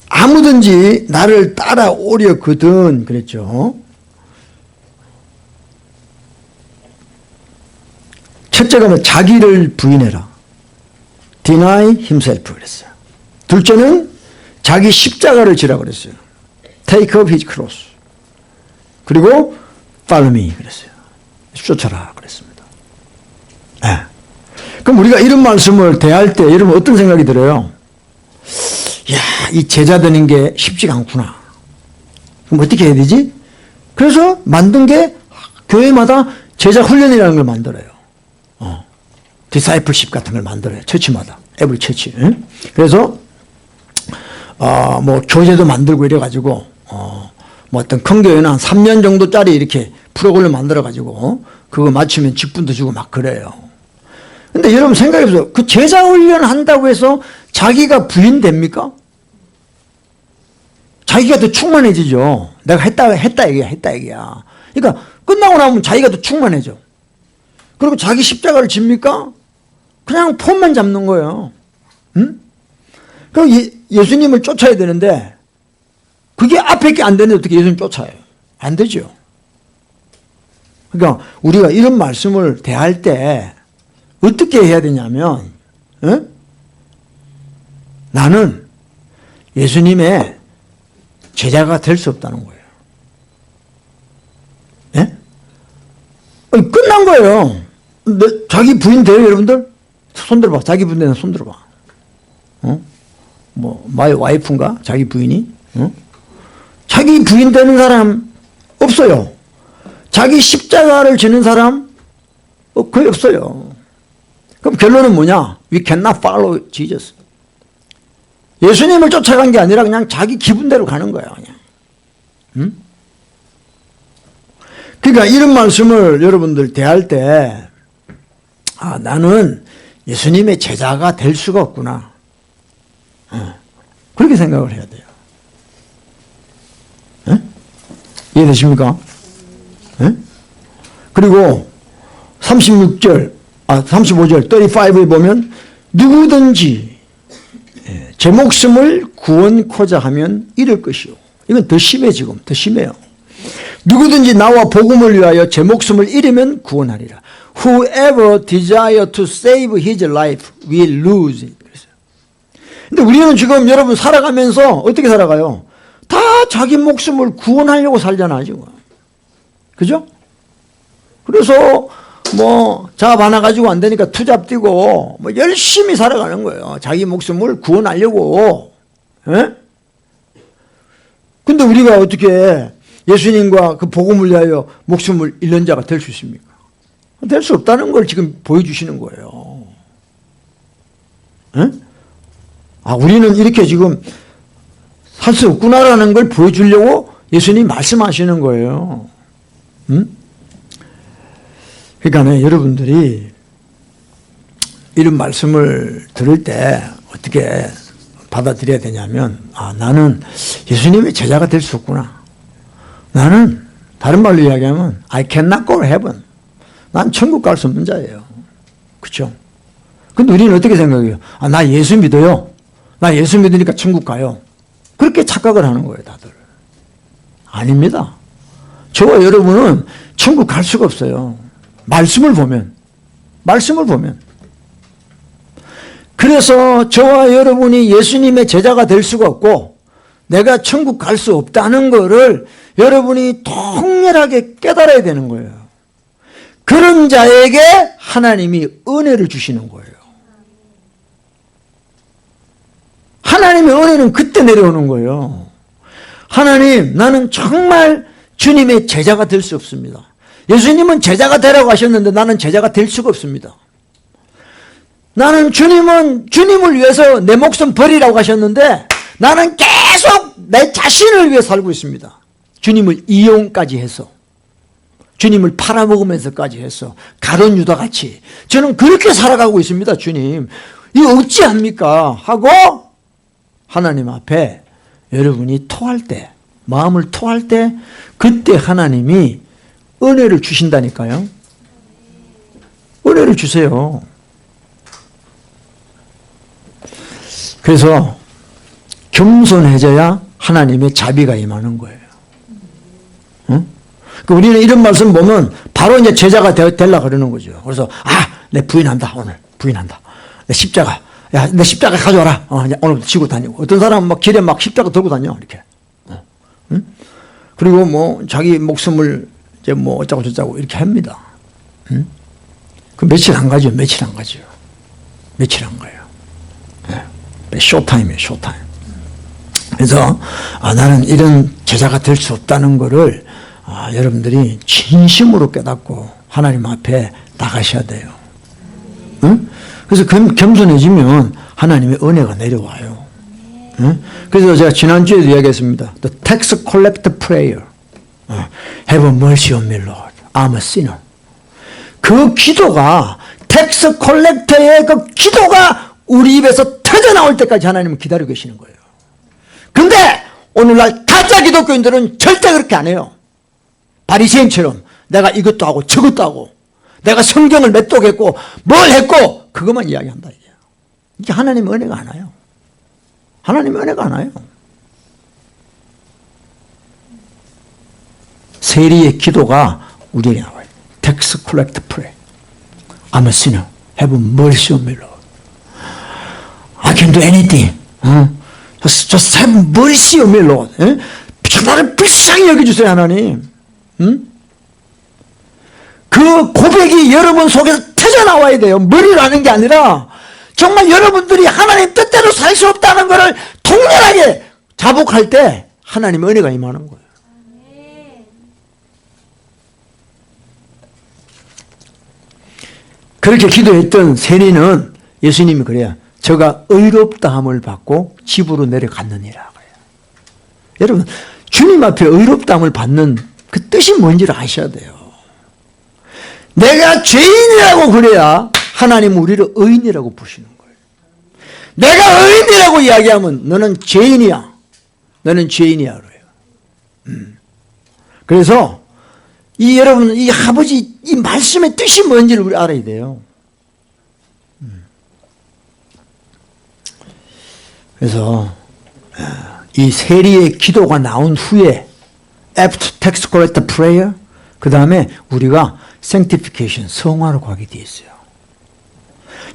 아무든지 나를 따라오려거든 그랬죠. 첫째가 뭐 자기를 부인해라. Deny himself 그랬어요. 둘째는 자기 십자가를 지라 그랬어요. Take up his cross. 그리고 follow me 그랬어요. 쫓아라 그랬습니다. 네. 그럼 우리가 이런 말씀을 대할 때 여러분 어떤 생각이 들어요? 야, 이 제자 되는 게 쉽지가 않구나. 그럼 어떻게 해야 되지? 그래서 만든 게 교회마다 제자 훈련이라는 걸 만들어요. 디사이플십 같은 걸 만들어요. 처치마다. 에브리 처치. 응? 그래서 뭐 교재도 만들고 이래가지고 뭐 어떤 큰 교회는 한 3년 정도짜리 이렇게 프로그램을 만들어가지고 그거 맞추면 직분도 주고 막 그래요. 근데 여러분 생각해보세요. 그 제자 훈련 한다고 해서 자기가 부인됩니까? 자기가 더 충만해지죠. 내가 했다 얘기야. 그러니까 끝나고 나면 자기가 더 충만해져. 그리고 자기 십자가를 집니까? 그냥 폼만 잡는 거예요. 응? 그럼 예수님을 쫓아야 되는데 그게 앞에 게 안 되는데 어떻게 예수님 쫓아요? 안 되죠. 그러니까 우리가 이런 말씀을 대할 때 어떻게 해야 되냐면 나는 예수님의 제자가 될 수 없다는 거예요. 예? 끝난 거예요. 자기 부인 돼요, 여러분들? 손 들어봐. 자기 부인 되는 손 들어봐. 마이 와이프인가? 자기 부인이? 자기 부인 되는 사람 없어요. 자기 십자가를 지는 사람 거의 없어요. 그럼 결론은 뭐냐? We cannot follow Jesus. 예수님을 쫓아간 게 아니라 그냥 자기 기분대로 가는 거야, 그냥. 그러니까 이런 말씀을 여러분들 대할 때, 나는 예수님의 제자가 될 수가 없구나. 그렇게 생각을 해야 돼요. 이해되십니까? 그리고 35절, 35에 보면 누구든지 제 목숨을 구원코자 하면 잃을 것이요. 이건 더 심해, 지금 더 심해요. 누구든지 나와 복음을 위하여 제 목숨을 잃으면 구원하리라. Whoever desire to save his life will lose it. 근데 우리는 지금 여러분 살아가면서 어떻게 살아가요? 다 자기 목숨을 구원하려고 살잖아, 지금. 그죠? 그래서 잡 하나 가지고 안 되니까 투잡 뛰고 열심히 살아가는 거예요. 자기 목숨을 구원하려고. 예? 근데 우리가 어떻게 예수님과 그 복음을 위하여 목숨을 잃는 자가 될 수 있습니까? 될 수 없다는 걸 지금 보여주시는 거예요. 예? 우리는 이렇게 지금 살 수 없구나라는 걸 보여주려고 예수님이 말씀하시는 거예요. 그러니까 여러분들이 이런 말씀을 들을 때 어떻게 받아들여야 되냐면 나는 예수님의 제자가 될 수 없구나. 나는 다른 말로 이야기하면 I cannot go to heaven. 난 천국 갈 수 없는 자예요. 그렇죠? 근데 우리는 어떻게 생각해요? 나 예수 믿어요. 나 예수 믿으니까 천국 가요. 그렇게 착각을 하는 거예요, 다들. 아닙니다. 저와 여러분은 천국 갈 수가 없어요. 말씀을 보면. 그래서 저와 여러분이 예수님의 제자가 될 수가 없고 내가 천국 갈 수 없다는 거를 여러분이 통렬하게 깨달아야 되는 거예요. 그런 자에게 하나님이 은혜를 주시는 거예요. 하나님의 은혜는 그때 내려오는 거예요. 하나님, 나는 정말 주님의 제자가 될 수 없습니다. 예수님은 제자가 되라고 하셨는데 나는 제자가 될 수가 없습니다. 나는 주님을 위해서 내 목숨 버리라고 하셨는데 나는 계속 내 자신을 위해 살고 있습니다. 주님을 이용까지 해서, 주님을 팔아먹으면서까지 해서, 가룟 유다같이 저는 그렇게 살아가고 있습니다. 주님, 이거 어찌합니까? 하고 하나님 앞에 여러분이 토할 때, 마음을 토할 때 그때 하나님이 은혜를 주신다니까요. 은혜를 주세요. 그래서 겸손해져야 하나님의 자비가 임하는 거예요. 응? 우리는 이런 말씀 보면 바로 이제 제자가 되려고 그러는 거죠. 그래서 내 부인한다. 오늘 부인한다. 내 십자가. 야, 내 십자가 가져와라. 오늘부터 지고 다니고. 어떤 사람은 막 길에 막 십자가 들고 다녀. 이렇게. 응? 그리고 자기 목숨을 이제 어쩌고 저쩌고 이렇게 합니다. 응? 그 며칠 안 가죠. 며칠 안 가요. 네. 쇼타임이에요. 쇼타임. 그래서 나는 이런 제자가 될 수 없다는 거를 여러분들이 진심으로 깨닫고 하나님 앞에 나가셔야 돼요. 응? 그래서 겸손해지면 하나님의 은혜가 내려와요. 응? 그래서 제가 지난주에도 이야기했습니다. The tax collector prayer. Have mercy on me, Lord. I'm a sinner. 그 기도가, 텍스 콜렉터의 그 기도가 우리 입에서 터져나올 때까지 하나님은 기다리고 계시는 거예요. 근데 오늘날 가짜 기독교인들은 절대 그렇게 안 해요. 바리새인처럼 내가 이것도 하고 저것도 하고 내가 성경을 몇 독 했고 뭘 했고 그것만 이야기한다. 이게 하나님의 은혜가 안 와요. 하나님 은혜가 안 와요. 세리의 기도가 우리에게 나와요. Tax collect pray. I'm a sinner. Have mercy on me, Lord. I can do anything. Just have mercy on me, Lord. 나를 불쌍히 여겨주세요, 하나님. 그 고백이 여러분 속에서 터져나와야 돼요. 머리라는 게 아니라 정말 여러분들이 하나님 뜻대로 살 수 없다는 것을 통렬하게 자복할 때 하나님의 은혜가 임하는 거예요. 그렇게 기도했던 세리는 예수님이 그래요. 저가 의롭다함을 받고 집으로 내려갔느니라. 여러분, 주님 앞에 의롭다함을 받는 그 뜻이 뭔지를 아셔야 돼요. 내가 죄인이라고 그래야 하나님은 우리를 의인이라고 보시는 거예요. 내가 의인이라고 이야기하면 너는 죄인이야. 너는 죄인이야. 그래요. 그래서 여러분, 이 아버지 이 말씀의 뜻이 뭔지를 우리 알아야 돼요. 그래서 이 세리의 기도가 나온 후에 after tax collector prayer 그 다음에 우리가 sanctification 성화로 가게 돼 있어요.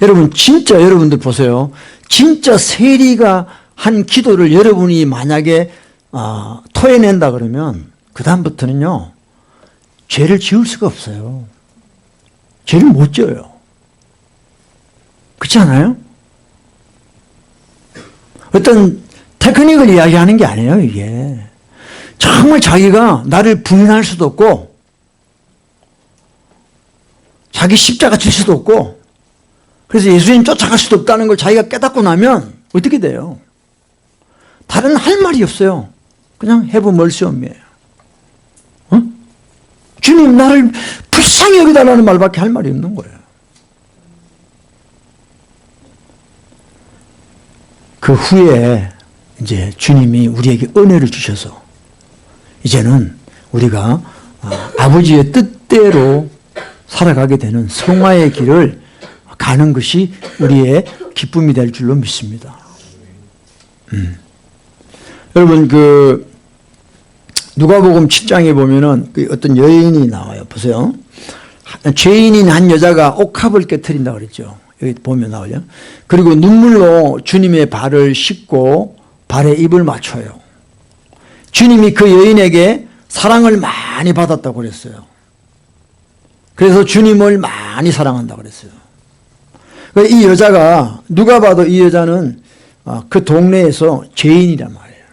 여러분 진짜 여러분들 보세요. 진짜 세리가 한 기도를 여러분이 만약에 토해낸다 그러면 그 다음부터는요 죄를 지을 수가 없어요. 죄를 못 지어요. 그렇지 않아요? 어떤 테크닉을 이야기하는 게 아니에요. 이게 정말 자기가 나를 부인할 수도 없고 자기 십자가 칠 수도 없고 그래서 예수님 쫓아갈 수도 없다는 걸 자기가 깨닫고 나면 어떻게 돼요? 다른 할 말이 없어요. 그냥 have mercy on me예요. 주님 나를 불쌍히 여기달라는 말밖에 할 말이 없는 거예요. 그 후에 이제 주님이 우리에게 은혜를 주셔서 이제는 우리가 아버지의 뜻대로 살아가게 되는 성화의 길을 가는 것이 우리의 기쁨이 될 줄로 믿습니다. 여러분 그 누가복음 7장에 보면은 그 어떤 여인이 나와요. 보세요. 죄인인 한 여자가 옥합을 깨트린다 그랬죠. 여기 보면 나오죠. 그리고 눈물로 주님의 발을 씻고 발에 입을 맞춰요. 주님이 그 여인에게 사랑을 많이 받았다고 그랬어요. 그래서 주님을 많이 사랑한다고 그랬어요. 이 여자가 누가 봐도 이 여자는 그 동네에서 죄인이란 말이에요.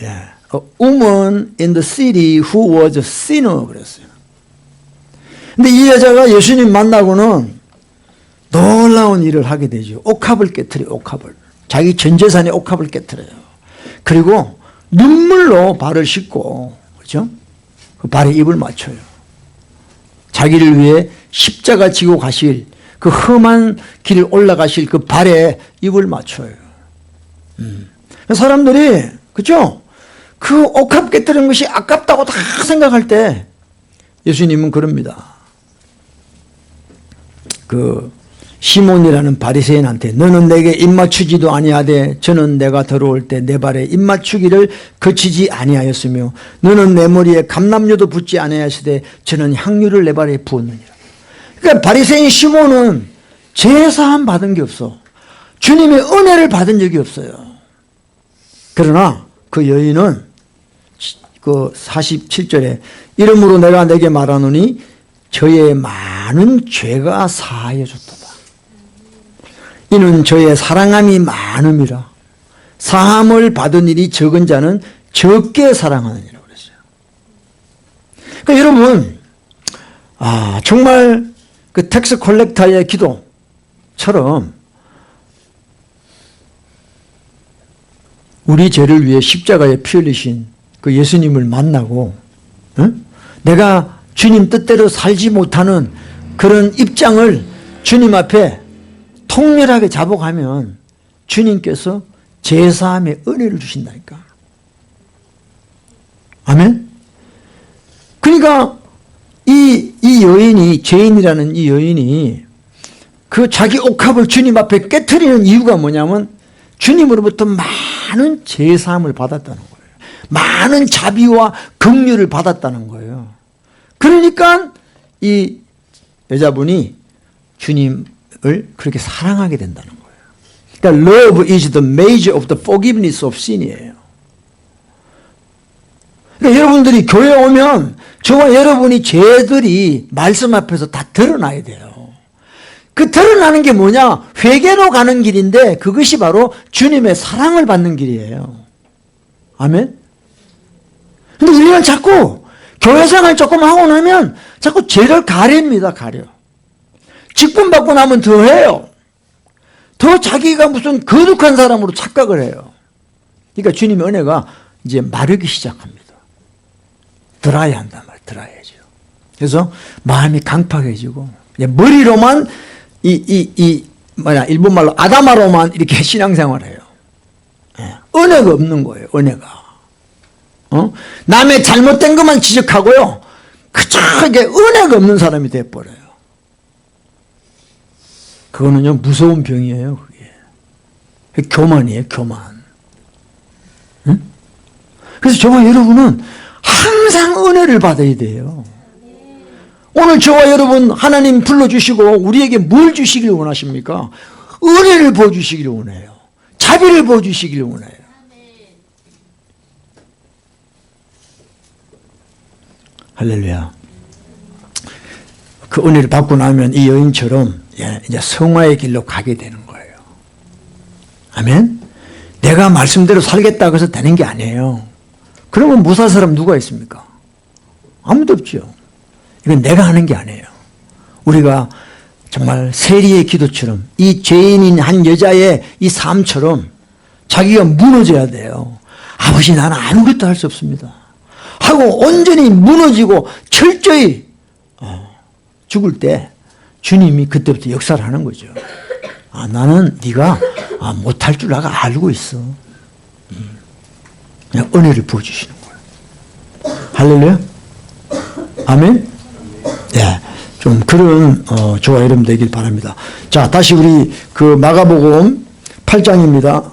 예. A woman in the city who was a sinner 그랬어요. 근데 이 여자가 예수님 만나고는 놀라운 일을 하게 되죠. 옥합을 깨트려요. 옥합을. 자기 전 재산의 옥합을 깨트려요. 그리고 눈물로 발을 씻고 그렇죠? 그 발에 입을 맞춰요. 자기를 위해 십자가 지고 가실 그 험한 길을 올라가실 그 발에 입을 맞춰요. 사람들이 그렇죠? 그 옥합 깨뜨리는 것이 아깝다고 다 생각할 때 예수님은 그럽니다. 그 시몬이라는 바리새인한테 너는 내게 입맞추지도 아니하되 저는 내가 들어올 때 내 발에 입맞추기를 그치지 아니하였으며 너는 내 머리에 감람류도 붓지 아니하시되 저는 향유를 내 발에 부었느니라. 그러니까 바리새인 시몬은 제사함 받은 게 없어. 주님의 은혜를 받은 적이 없어요. 그러나 그 여인은 그 47절에 이름으로 내가 내게 말하노니 저의 많은 죄가 사하여졌도다. 이는 저의 사랑함이 많음이라. 사함을 받은 일이 적은 자는 적게 사랑하느니라고 그랬어요. 그러니까 여러분, 정말 그 텍스 콜렉터의 기도처럼 우리 죄를 위해 십자가에 피 흘리신 그 예수님을 만나고 내가 주님 뜻대로 살지 못하는 그런 입장을 주님 앞에 통렬하게 자복하면 주님께서 제사함의 은혜를 주신다니까. 아멘? 그러니까 이 여인이, 죄인이라는 이 여인이 그 자기 옥합을 주님 앞에 깨트리는 이유가 뭐냐면 주님으로부터 많은 제사함을 받았다는 거예요. 많은 자비와 긍휼을 받았다는 거예요. 그러니까 이 여자분이 주님을 그렇게 사랑하게 된다는 거예요. 그러니까 love is the measure of the forgiveness of sin이에요. 그러니까 여러분들이 교회 오면 저와 여러분이 죄들이 말씀 앞에서 다 드러나야 돼요. 그 드러나는 게 뭐냐? 회개로 가는 길인데 그것이 바로 주님의 사랑을 받는 길이에요. 아멘? 근데 우리는 자꾸 교회 생활 조금 하고 나면 자꾸 죄를 가립니다. 가려. 직분 받고 나면 더 해요. 더 자기가 무슨 거룩한 사람으로 착각을 해요. 그러니까 주님의 은혜가 이제 마르기 시작합니다. 들어야 한단 말이에요. 들어야죠. 그래서 마음이 강팍해지고 머리로만 일본말로 아다마로만 이렇게 신앙생활을 해요. 은혜가 없는 거예요. 은혜가. 남의 잘못된 것만 지적하고요. 그저 은혜가 없는 사람이 돼버려요. 그거는요 무서운 병이에요. 그게 교만이에요. 교만. 응? 그래서 저와 여러분은 항상 은혜를 받아야 돼요. 오늘 저와 여러분 하나님 불러주시고 우리에게 뭘 주시길 원하십니까? 은혜를 보여주시길 원해요. 자비를 보여주시길 원해요. 할렐루야. 그 은혜를 받고 나면 이 여인처럼 이제 성화의 길로 가게 되는 거예요. 아멘? 내가 말씀대로 살겠다고 해서 되는 게 아니에요. 그러면 못 살 사람 누가 있습니까? 아무도 없죠. 이건 내가 하는 게 아니에요. 우리가 정말 세리의 기도처럼 이 죄인인 한 여자의 이 삶처럼 자기가 무너져야 돼요. 아버지 나는 아무것도 할 수 없습니다 하고 온전히 무너지고 철저히 죽을 때 주님이 그때부터 역사를 하는 거죠. 나는 네가 못할 줄 내가 알고 있어. 그냥 은혜를 부어주시는 거예요. 할렐루야. 아멘. 네, 좀 그런 저와 여러분 되길 바랍니다. 자, 다시 우리 그 마가복음 8장입니다.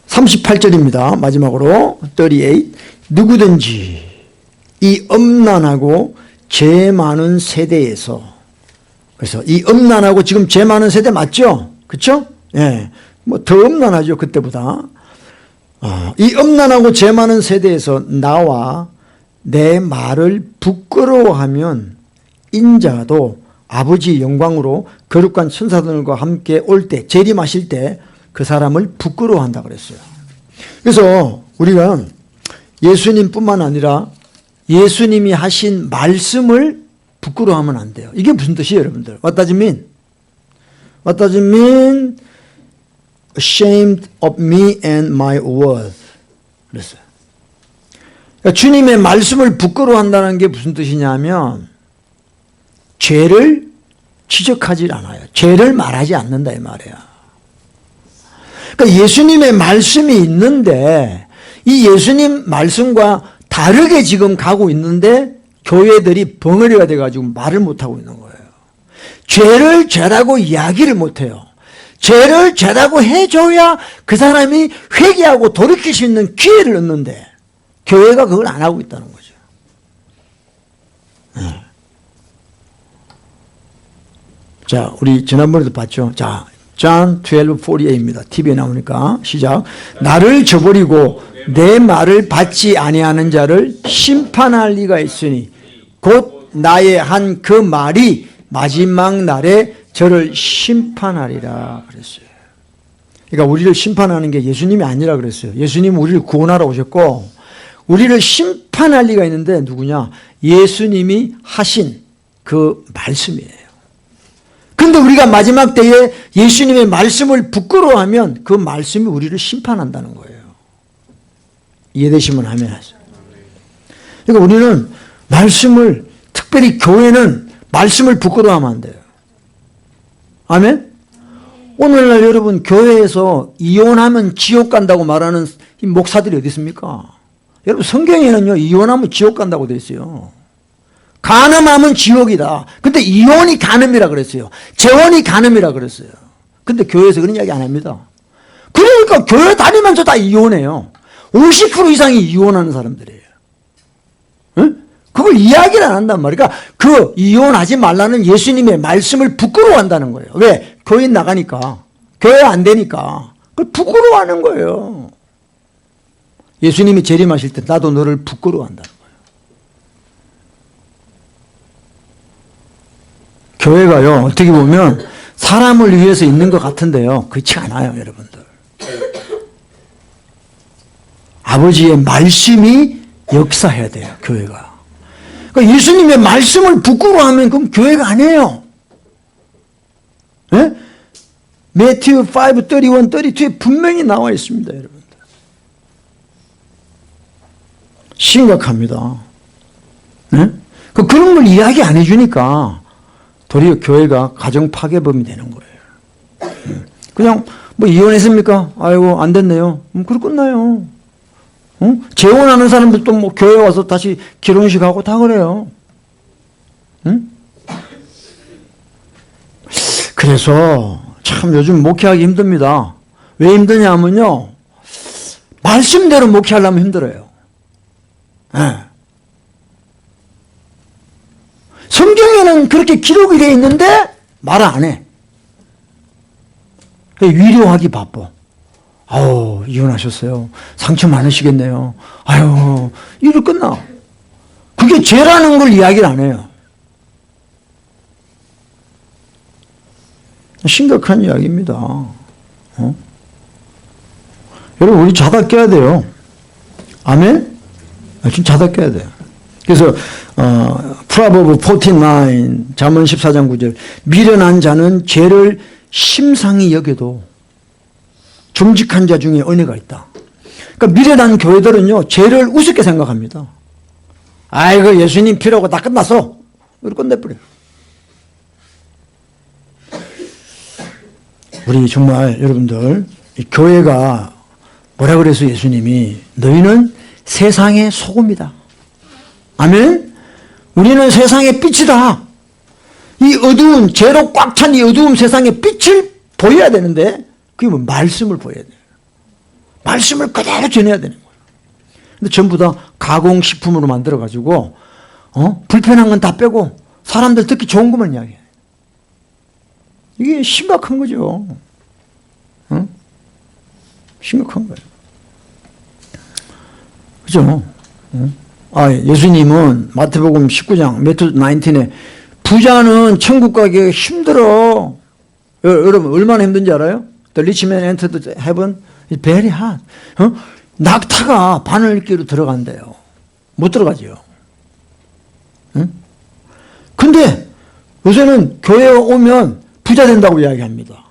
38절입니다. 마지막으로 38. 누구든지 이 엄난하고 죄 많은 세대에서, 그래서 이 엄난하고 지금 죄 많은 세대 맞죠? 그렇죠? 예, 뭐 더 엄난하죠 그때보다. 이 엄난하고 죄 많은 세대에서 나와 내 말을 부끄러워하면 인자도 아버지 영광으로 거룩한 천사들과 함께 올 때, 재림하실 때 그 사람을 부끄러워한다 그랬어요. 그래서 우리가 예수님뿐만 아니라 예수님이 하신 말씀을 부끄러워하면 안 돼요. 이게 무슨 뜻이에요, 여러분들? What does it mean? What does it mean? Ashamed of me and my word. 그랬어요. 그러니까 주님의 말씀을 부끄러워한다는 게 무슨 뜻이냐면 죄를 지적하지 않아요. 죄를 말하지 않는다 이 말이야. 그러니까 예수님의 말씀이 있는데 이 예수님 말씀과 다르게 지금 가고 있는데 교회들이 벙어리가 돼가지고 말을 못하고 있는 거예요. 죄를 죄라고 이야기를 못해요. 죄를 죄라고 해줘야 그 사람이 회개하고 돌이킬 수 있는 기회를 얻는데 교회가 그걸 안 하고 있다는 거죠. 네. 자, 우리 지난번에도 봤죠. 자, John 12:48입니다. TV에 나오니까 시작. 나를 저버리고 내 말을 받지 아니하는 자를 심판할 리가 있으니 곧 나의 한 그 말이 마지막 날에 저를 심판하리라 그랬어요. 그러니까 우리를 심판하는 게 예수님이 아니라 그랬어요. 예수님은 우리를 구원하러 오셨고 우리를 심판할 리가 있는데 누구냐? 예수님이 하신 그 말씀이에요. 그런데 우리가 마지막 때에 예수님의 말씀을 부끄러워하면 그 말씀이 우리를 심판한다는 거예요. 이해되시면 아멘 하세요. 그러니까 우리는 말씀을, 특별히 교회는 말씀을 부끄러워하면 안 돼요. 아멘? 오늘날 여러분 교회에서 이혼하면 지옥 간다고 말하는 이 목사들이 어디 있습니까? 여러분 성경에는요 이혼하면 지옥 간다고 되어 있어요. 간음하면 지옥이다. 근데 이혼이 간음이라 그랬어요. 재혼이 간음이라 그랬어요. 근데 교회에서 그런 이야기 안 합니다. 그래 그러니까 교회 다니면서 다 이혼해요. 50% 이상이 이혼하는 사람들이에요. 응? 그걸 이야기를 안 한단 말이에요. 그러니까 그 이혼하지 말라는 예수님의 말씀을 부끄러워한다는 거예요. 왜? 교회 나가니까. 교회 안 되니까. 그걸 부끄러워하는 거예요. 예수님이 재림하실 때 나도 너를 부끄러워한다는 거예요. 교회가요, 어떻게 보면 사람을 위해서 있는 것 같은데요, 그렇지 않아요, 여러분들. 아버지의 말씀이 역사해야 돼요, 교회가. 그러니까 예수님의 말씀을 부끄러워하면 그럼 교회가 아니에요. 네? 매튜 5, 31, 32에 분명히 나와 있습니다, 여러분들. 심각합니다. 네? 그런 걸 이야기 안 해주니까 도리어 교회가 가정 파괴범이 되는 거예요. 그냥 뭐 이혼했습니까? 아이고 안 됐네요. 그럼 끝나요. 재혼하는 사람들도 뭐 교회 와서 다시 결혼식 하고 다 그래요. 응? 그래서 참 요즘 목회하기 힘듭니다. 왜 힘드냐면요, 말씀대로 목회하려면 힘들어요. 네. 성경에는 그렇게 기록이 되어 있는데 말 안 해. 위로하기 바빠. 아우, 이혼하셨어요. 상처 많으시겠네요. 아유, 이로 끝나. 그게 죄라는 걸 이야기를 안 해요. 심각한 이야기입니다. 여러분, 우리 자다 깨야 돼요. 아멘? 지금 자다 깨야 돼요. 그래서 프로버브 49, 잠언 14장 9절, 미련한 자는 죄를 심상히 여겨도 정직한 자 중에 은혜가 있다. 그러니까 미련한 교회들은요, 죄를 우습게 생각합니다. 아이고, 예수님 필요하고 다 끝났어. 이렇게 끝내버려요. 우리 정말 여러분들, 이 교회가 뭐라 그래서 예수님이 너희는 세상의 소금이다. 아멘? 우리는 세상의 빛이다. 이 어두운, 죄로 꽉 찬 이 어두운 세상의 빛을 보여야 되는데, 그게 뭐 말씀을 보여야 돼요. 말씀을 그대로 전해야 되는 거예요. 근데 전부 다 가공식품으로 만들어가지고, 불편한 건 다 빼고, 사람들 듣기 좋은 것만 이야기해요. 이게 심각한 거죠. 심각한 거예요. 그죠? 예수님은 마태복음 19장, 매튜 19에 부자는 천국 가기가 힘들어. 여러분, 얼마나 힘든지 알아요? The rich man entered heaven, it's very hard. 낙타가 바늘기로 들어간대요. 못 들어가죠. 근데 요새는 교회에 오면 부자 된다고 이야기합니다.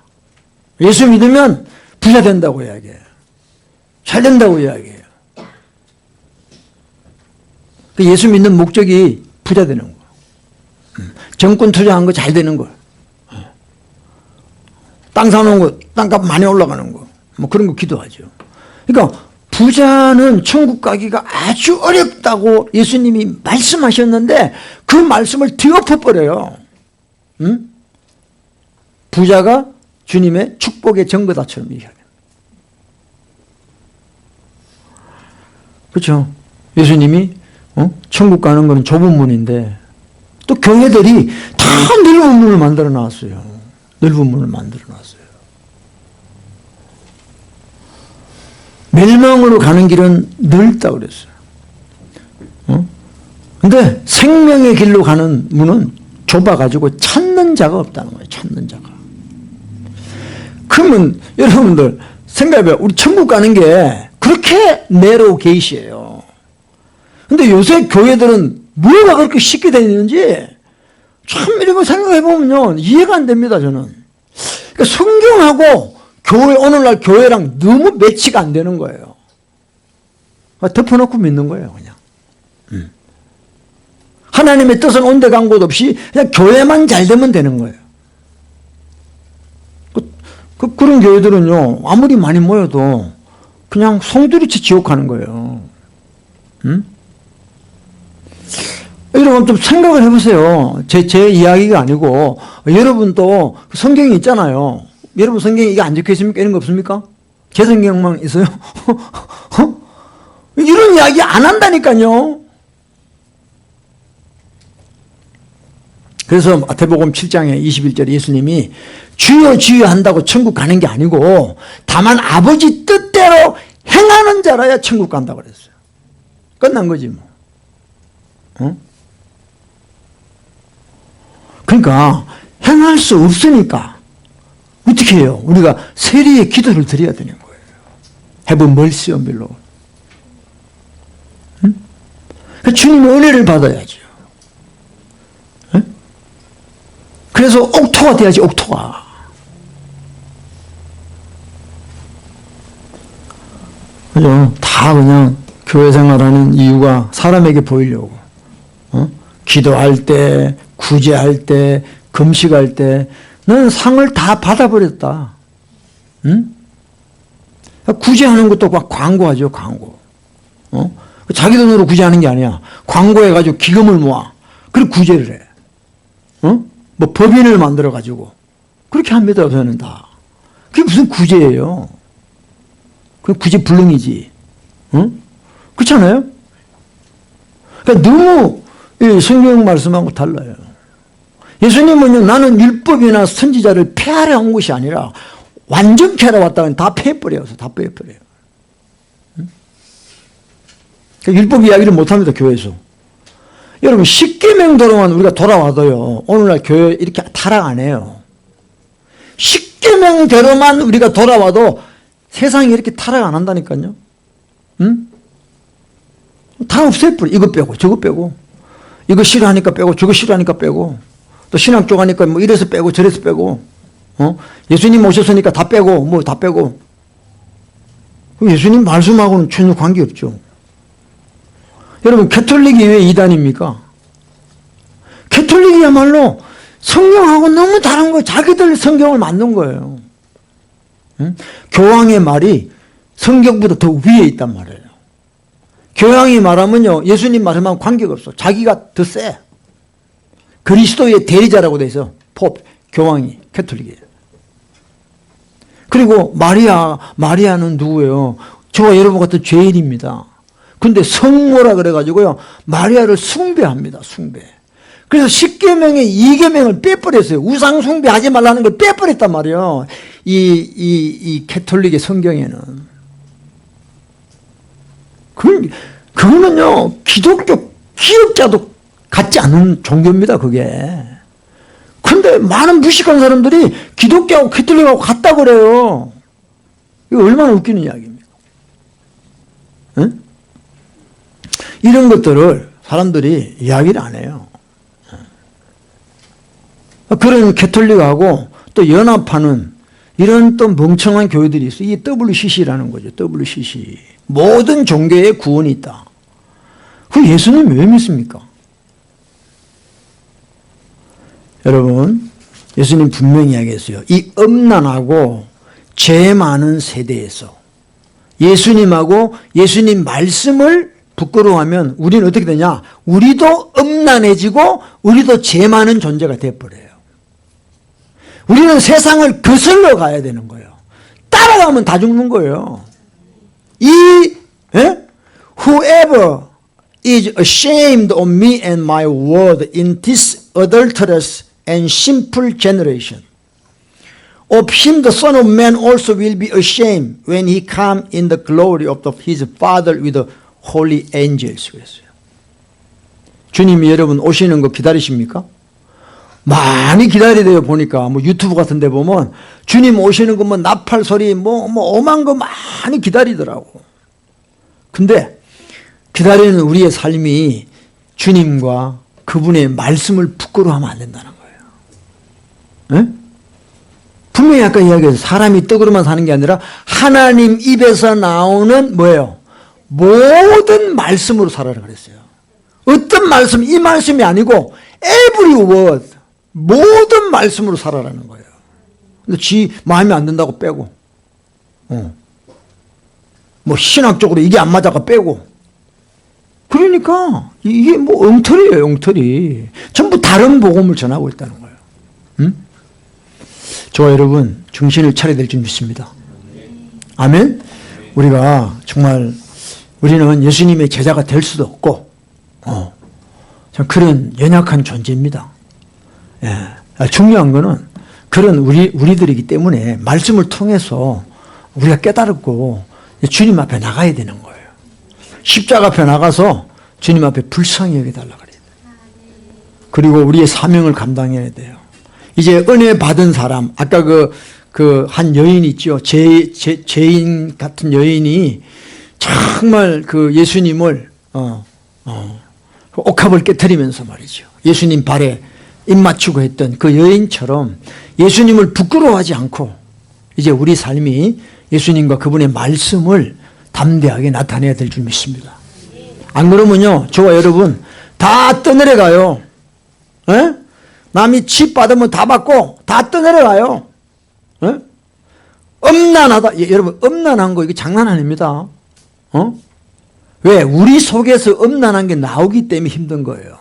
예수 믿으면 부자 된다고 이야기해요. 잘 된다고 이야기해요. 예수 믿는 목적이 부자 되는 거. 정권 투자한 거 잘 되는 거. 땅 사놓은 거, 땅값 많이 올라가는 거. 뭐 그런 거 기도하죠. 그러니까 부자는 천국 가기가 아주 어렵다고 예수님이 말씀하셨는데 그 말씀을 뒤엎어버려요. 부자가 주님의 축복의 증거다처럼 얘기하는. 그렇죠. 예수님이 천국 가는 건 좁은 문인데 또 교회들이 다 넓은 문을 만들어 놨어요. 넓은 문을 만들어 놨어요. 멸망으로 가는 길은 넓다고 그랬어요. 근데 생명의 길로 가는 문은 좁아가지고 찾는 자가 없다는 거예요. 찾는 자가. 그러면 여러분들 생각해봐요. 우리 천국 가는 게 그렇게 내로 게이시예요. 근데 요새 교회들은 뭐가 그렇게 쉽게 되는지 참 이런 거 생각해보면요, 이해가 안 됩니다, 저는. 그러니까 성경하고 교회, 오늘날 교회랑 너무 매치가 안 되는 거예요. 덮어놓고 믿는 거예요, 그냥. 하나님의 뜻은 온데간 곳 없이 그냥 교회만 잘 되면 되는 거예요. 그런 교회들은요, 아무리 많이 모여도 그냥 송두리째 지옥하는 거예요. 여러분 좀 생각을 해보세요. 제 이야기가 아니고 여러분도 성경이 있잖아요. 여러분 성경에 이게 안 적혀 있습니까? 이런 거 없습니까? 개성경만 있어요? 이런 이야기 안 한다니까요. 그래서 마태복음 7장에 21절에 예수님이 주여 주여 한다고 천국 가는 게 아니고 다만 아버지 뜻대로 행하는 자라야 천국 간다고 그랬어요. 끝난 거지 뭐. 그러니까 행할 수 없으니까 어떻게 해요? 우리가 세리의 기도를 드려야 되는 거예요. Have mercy on me, Lord. 그러니까 주님의 은혜를 받아야죠. 그래서 옥토가 돼야지, 옥토가. 그죠? 다 그냥 교회 생활하는 이유가 사람에게 보이려고. 기도할 때, 구제할 때, 금식할 때, 너는 상을 다 받아버렸다. 응? 구제하는 것도 막 광고하죠, 광고. 자기 돈으로 구제하는 게 아니야. 광고해가지고 기금을 모아. 그리고 구제를 해. 뭐 법인을 만들어가지고. 그렇게 합니다, 저는 다. 그게 무슨 구제예요? 그게 구제 불능이지. 그렇지 않아요? 그러니까 너무 성경 말씀하고 달라요. 예수님은요, 나는 율법이나 선지자를 폐하려 한 것이 아니라 완전케 하러 왔다면 다 폐해버려요. 다 폐해버려요. 그러니까 율법 이야기를 못합니다, 교회에서. 여러분, 10계명대로만 우리가 돌아와도요, 오늘날 교회 이렇게 타락 안 해요. 10계명대로만 우리가 돌아와도 세상이 이렇게 타락 안 한다니까요. 응? 다 없애버려. 이거 빼고, 저거 빼고. 이거 싫어하니까 빼고, 저거 싫어하니까 빼고. 또 신학 쪽 하니까 뭐 이래서 빼고, 저래서 빼고. 예수님 오셨으니까 다 빼고, 뭐 다 빼고. 예수님 말씀하고는 전혀 관계없죠. 여러분, 캐톨릭이 왜 이단입니까? 캐톨릭이야말로 성경하고 너무 다른 거예요. 자기들 성경을 만든 거예요. 응? 교황의 말이 성경보다 더 위에 있단 말이에요. 교황이 말하면요, 예수님 말하면 관계가 없어. 자기가 더 세. 그리스도의 대리자라고 돼 있어. 교황이, 캐톨릭이에요. 그리고 마리아는 누구예요? 저와 여러분 같은 죄인입니다. 근데 성모라 그래가지고요, 마리아를 숭배합니다, 숭배. 그래서 10계명의 2계명을 빼버렸어요. 우상 숭배하지 말라는 걸 빼버렸단 말이에요. 이 캐톨릭의 성경에는. 그거는요, 기독교 기업자도 갖지 않는 종교입니다, 그게. 근데 많은 무식한 사람들이 기독교하고 캐톨릭하고 같다 그래요. 이거 얼마나 웃기는 이야기입니까? 응? 이런 것들을 사람들이 이야기를 안 해요. 그런 캐톨릭하고 또 연합하는 이런 또 멍청한 교회들이 있어요. 이게 WCC라는 거죠. WCC. 모든 종교에 구원이 있다. 그 예수님 왜 믿습니까? 여러분, 예수님 분명히 이야기했어요. 이 음란하고 죄 많은 세대에서 예수님하고 예수님 말씀을 부끄러워하면 우리는 어떻게 되냐? 우리도 음란해지고 우리도 죄 많은 존재가 되어버려요. 우리는 세상을 거슬러 가야 되는 거예요. 따라가면 다 죽는 거예요. Whoever is ashamed of me and my word in this adulterous and sinful generation, of him the Son of Man also will be ashamed when he come in the glory of his Father with the holy angels. 그랬어요. 주님이 여러분 오시는 거 기다리십니까? 많이 기다려야 돼요. 보니까 뭐 유튜브 같은 데 보면 주님 오시는 거 뭐 나팔 소리 뭐 오만 거 많이 기다리더라고. 근데 기다리는 우리의 삶이 주님과 그분의 말씀을 부끄러워하면 안 된다는 거예요. 에? 분명히 아까 이야기했어요. 사람이 떡으로만 사는 게 아니라 하나님 입에서 나오는 뭐예요? 모든 말씀으로 살아라 그랬어요. 어떤 말씀, 이 말씀이 아니고 every word, 모든 말씀으로 살아라는 거예요. 근데 지 마음에 안 든다고 빼고, 뭐 신학적으로 이게 안 맞아가 빼고. 그러니까 이게 뭐 엉터리예요, 엉터리. 전부 다른 복음을 전하고 있다는 거예요. 응? 저와 여러분 정신을 차려야 될 줄 믿습니다. 아멘? 우리가 정말 우리는 예수님의 제자가 될 수도 없고 참 그런 연약한 존재입니다. 예. 중요한 거는 그런 우리들이기 때문에 말씀을 통해서 우리가 깨달았고 주님 앞에 나가야 되는 거예요. 십자가 앞에 나가서 주님 앞에 불쌍히 여겨달라 그래요. 그리고 우리의 사명을 감당해야 돼요. 이제 은혜 받은 사람, 아까 그 한 여인 있죠. 죄인 같은 여인이 정말 그 예수님을 옥합을 깨뜨리면서 말이죠. 예수님 발에 입 맞추고 했던 그 여인처럼 예수님을 부끄러워하지 않고 이제 우리 삶이 예수님과 그분의 말씀을 담대하게 나타내야 될 줄 믿습니다. 안 그러면요, 저와 여러분 다 떠내려가요. 에? 남이 집 받으면 다 받고 다 떠내려가요. 에? 엄난하다. 여러분, 엄난한 거 이거 장난 아닙니다. 왜? 우리 속에서 엄난한 게 나오기 때문에 힘든 거예요.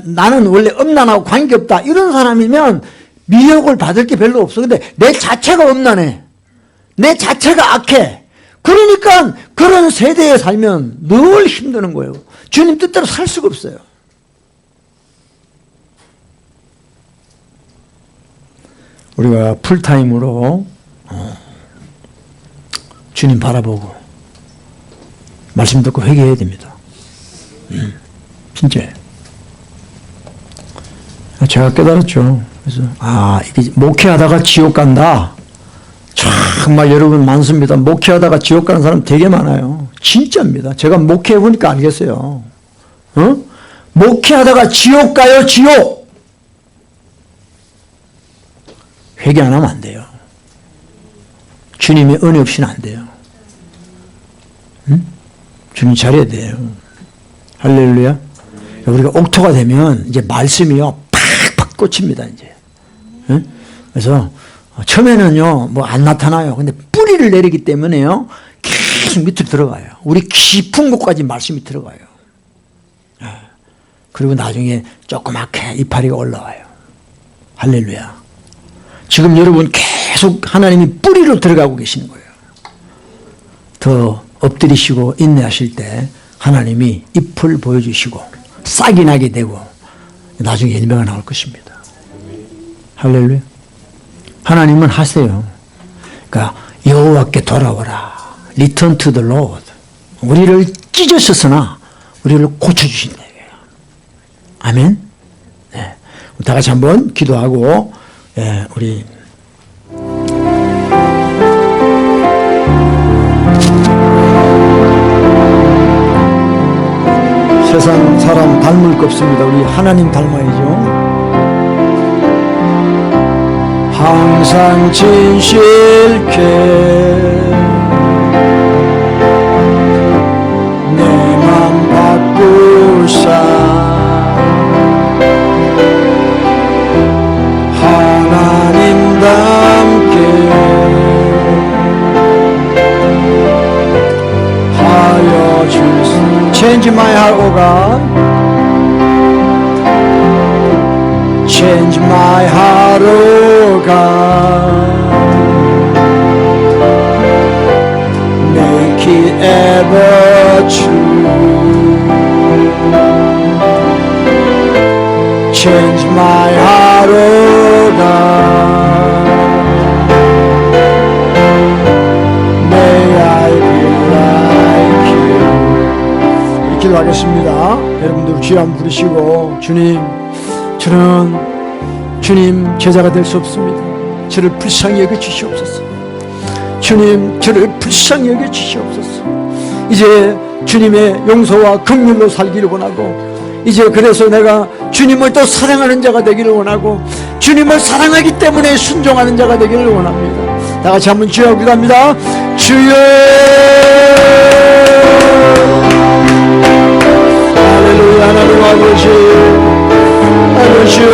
나는 원래 엄난하고 관계없다 이런 사람이면 미혹을 받을 게 별로 없어. 근데 내 자체가 엄난해. 내 자체가 악해. 그러니까 그런 세대에 살면 늘 힘드는 거예요. 주님 뜻대로 살 수가 없어요. 우리가 풀타임으로 주님 바라보고 말씀 듣고 회개해야 됩니다. 진짜 제가 깨달았죠. 그래서 이게 목회하다가 지옥 간다. 정말 여러분 많습니다. 목회하다가 지옥 가는 사람 되게 많아요. 진짜입니다. 제가 목회해 보니까 알겠어요. 목회하다가 지옥 가요. 지옥. 회개 안 하면 안 돼요. 주님의 은혜 없이는 안 돼요. 주님 잘해야 돼요. 할렐루야. 우리가 옥토가 되면 이제 말씀이요 팍팍 꽂힙니다. 이제. 그래서 처음에는요 뭐 안 나타나요. 근데 뿌리를 내리기 때문에요 계속 밑으로 들어가요. 우리 깊은 곳까지 말씀이 들어가요. 그리고 나중에 조그맣게 이파리가 올라와요. 할렐루야. 지금 여러분 계속 하나님이 뿌리로 들어가고 계시는 거예요. 더 엎드리시고 인내하실 때 하나님이 잎을 보여주시고 싹이 나게 되고 나중에 열매가 나올 것입니다. 할렐루야. 하나님은 하세요. 그러니까 여호와께 돌아오라. Return to the Lord. 우리를 찢으셨으나 우리를 고쳐주신다. 아멘. 네. 다 같이 한번 기도하고 우리 세상 사람 닮을 거 없습니다. 우리 하나님 닮아야죠. 항상 진실케 내 맘 바꾸사 하나님답게 하여 주시옵소서. Change my heart, O God. Change my heart, O God. Make it ever true. Change my heart, O God. May I be like you. 이렇게 기도하겠습니다. 여러분들 주여 한번 부르시고 주님, 저는 주님 제자가 될 수 없습니다. 저를 불쌍히 여겨 주시옵소서. 주님, 저를 불쌍히 여겨 주시옵소서. 이제 주님의 용서와 긍휼로 살기를 원하고 이제 그래서 내가 주님을 또 사랑하는 자가 되기를 원하고 주님을 사랑하기 때문에 순종하는 자가 되기를 원합니다. 다 같이 한번 주여 기도합니다. 주여 할렐루야. 하나님 아버지, 아버지여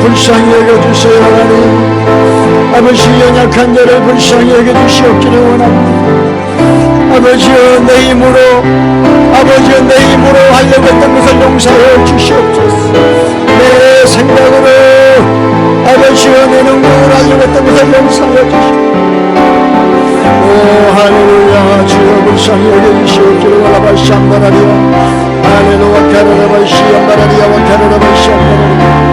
불쌍히 여겨주세요. 하나님 아버지, 연약한 자를 불쌍히 여겨주시옵기를 원합니다. 아버지여 내 힘으로 하려고 했던 것을 용서해 주시옵소서. 내 생각으로 아버지여 내 능력으로 하려고 했던 것을 용서해 주시옵소서. 불쌍히 여겨주시옵기를 알라바시 안바라리와 할렐루야 카라라바시 안바라리아와 카라라바시 안바라리아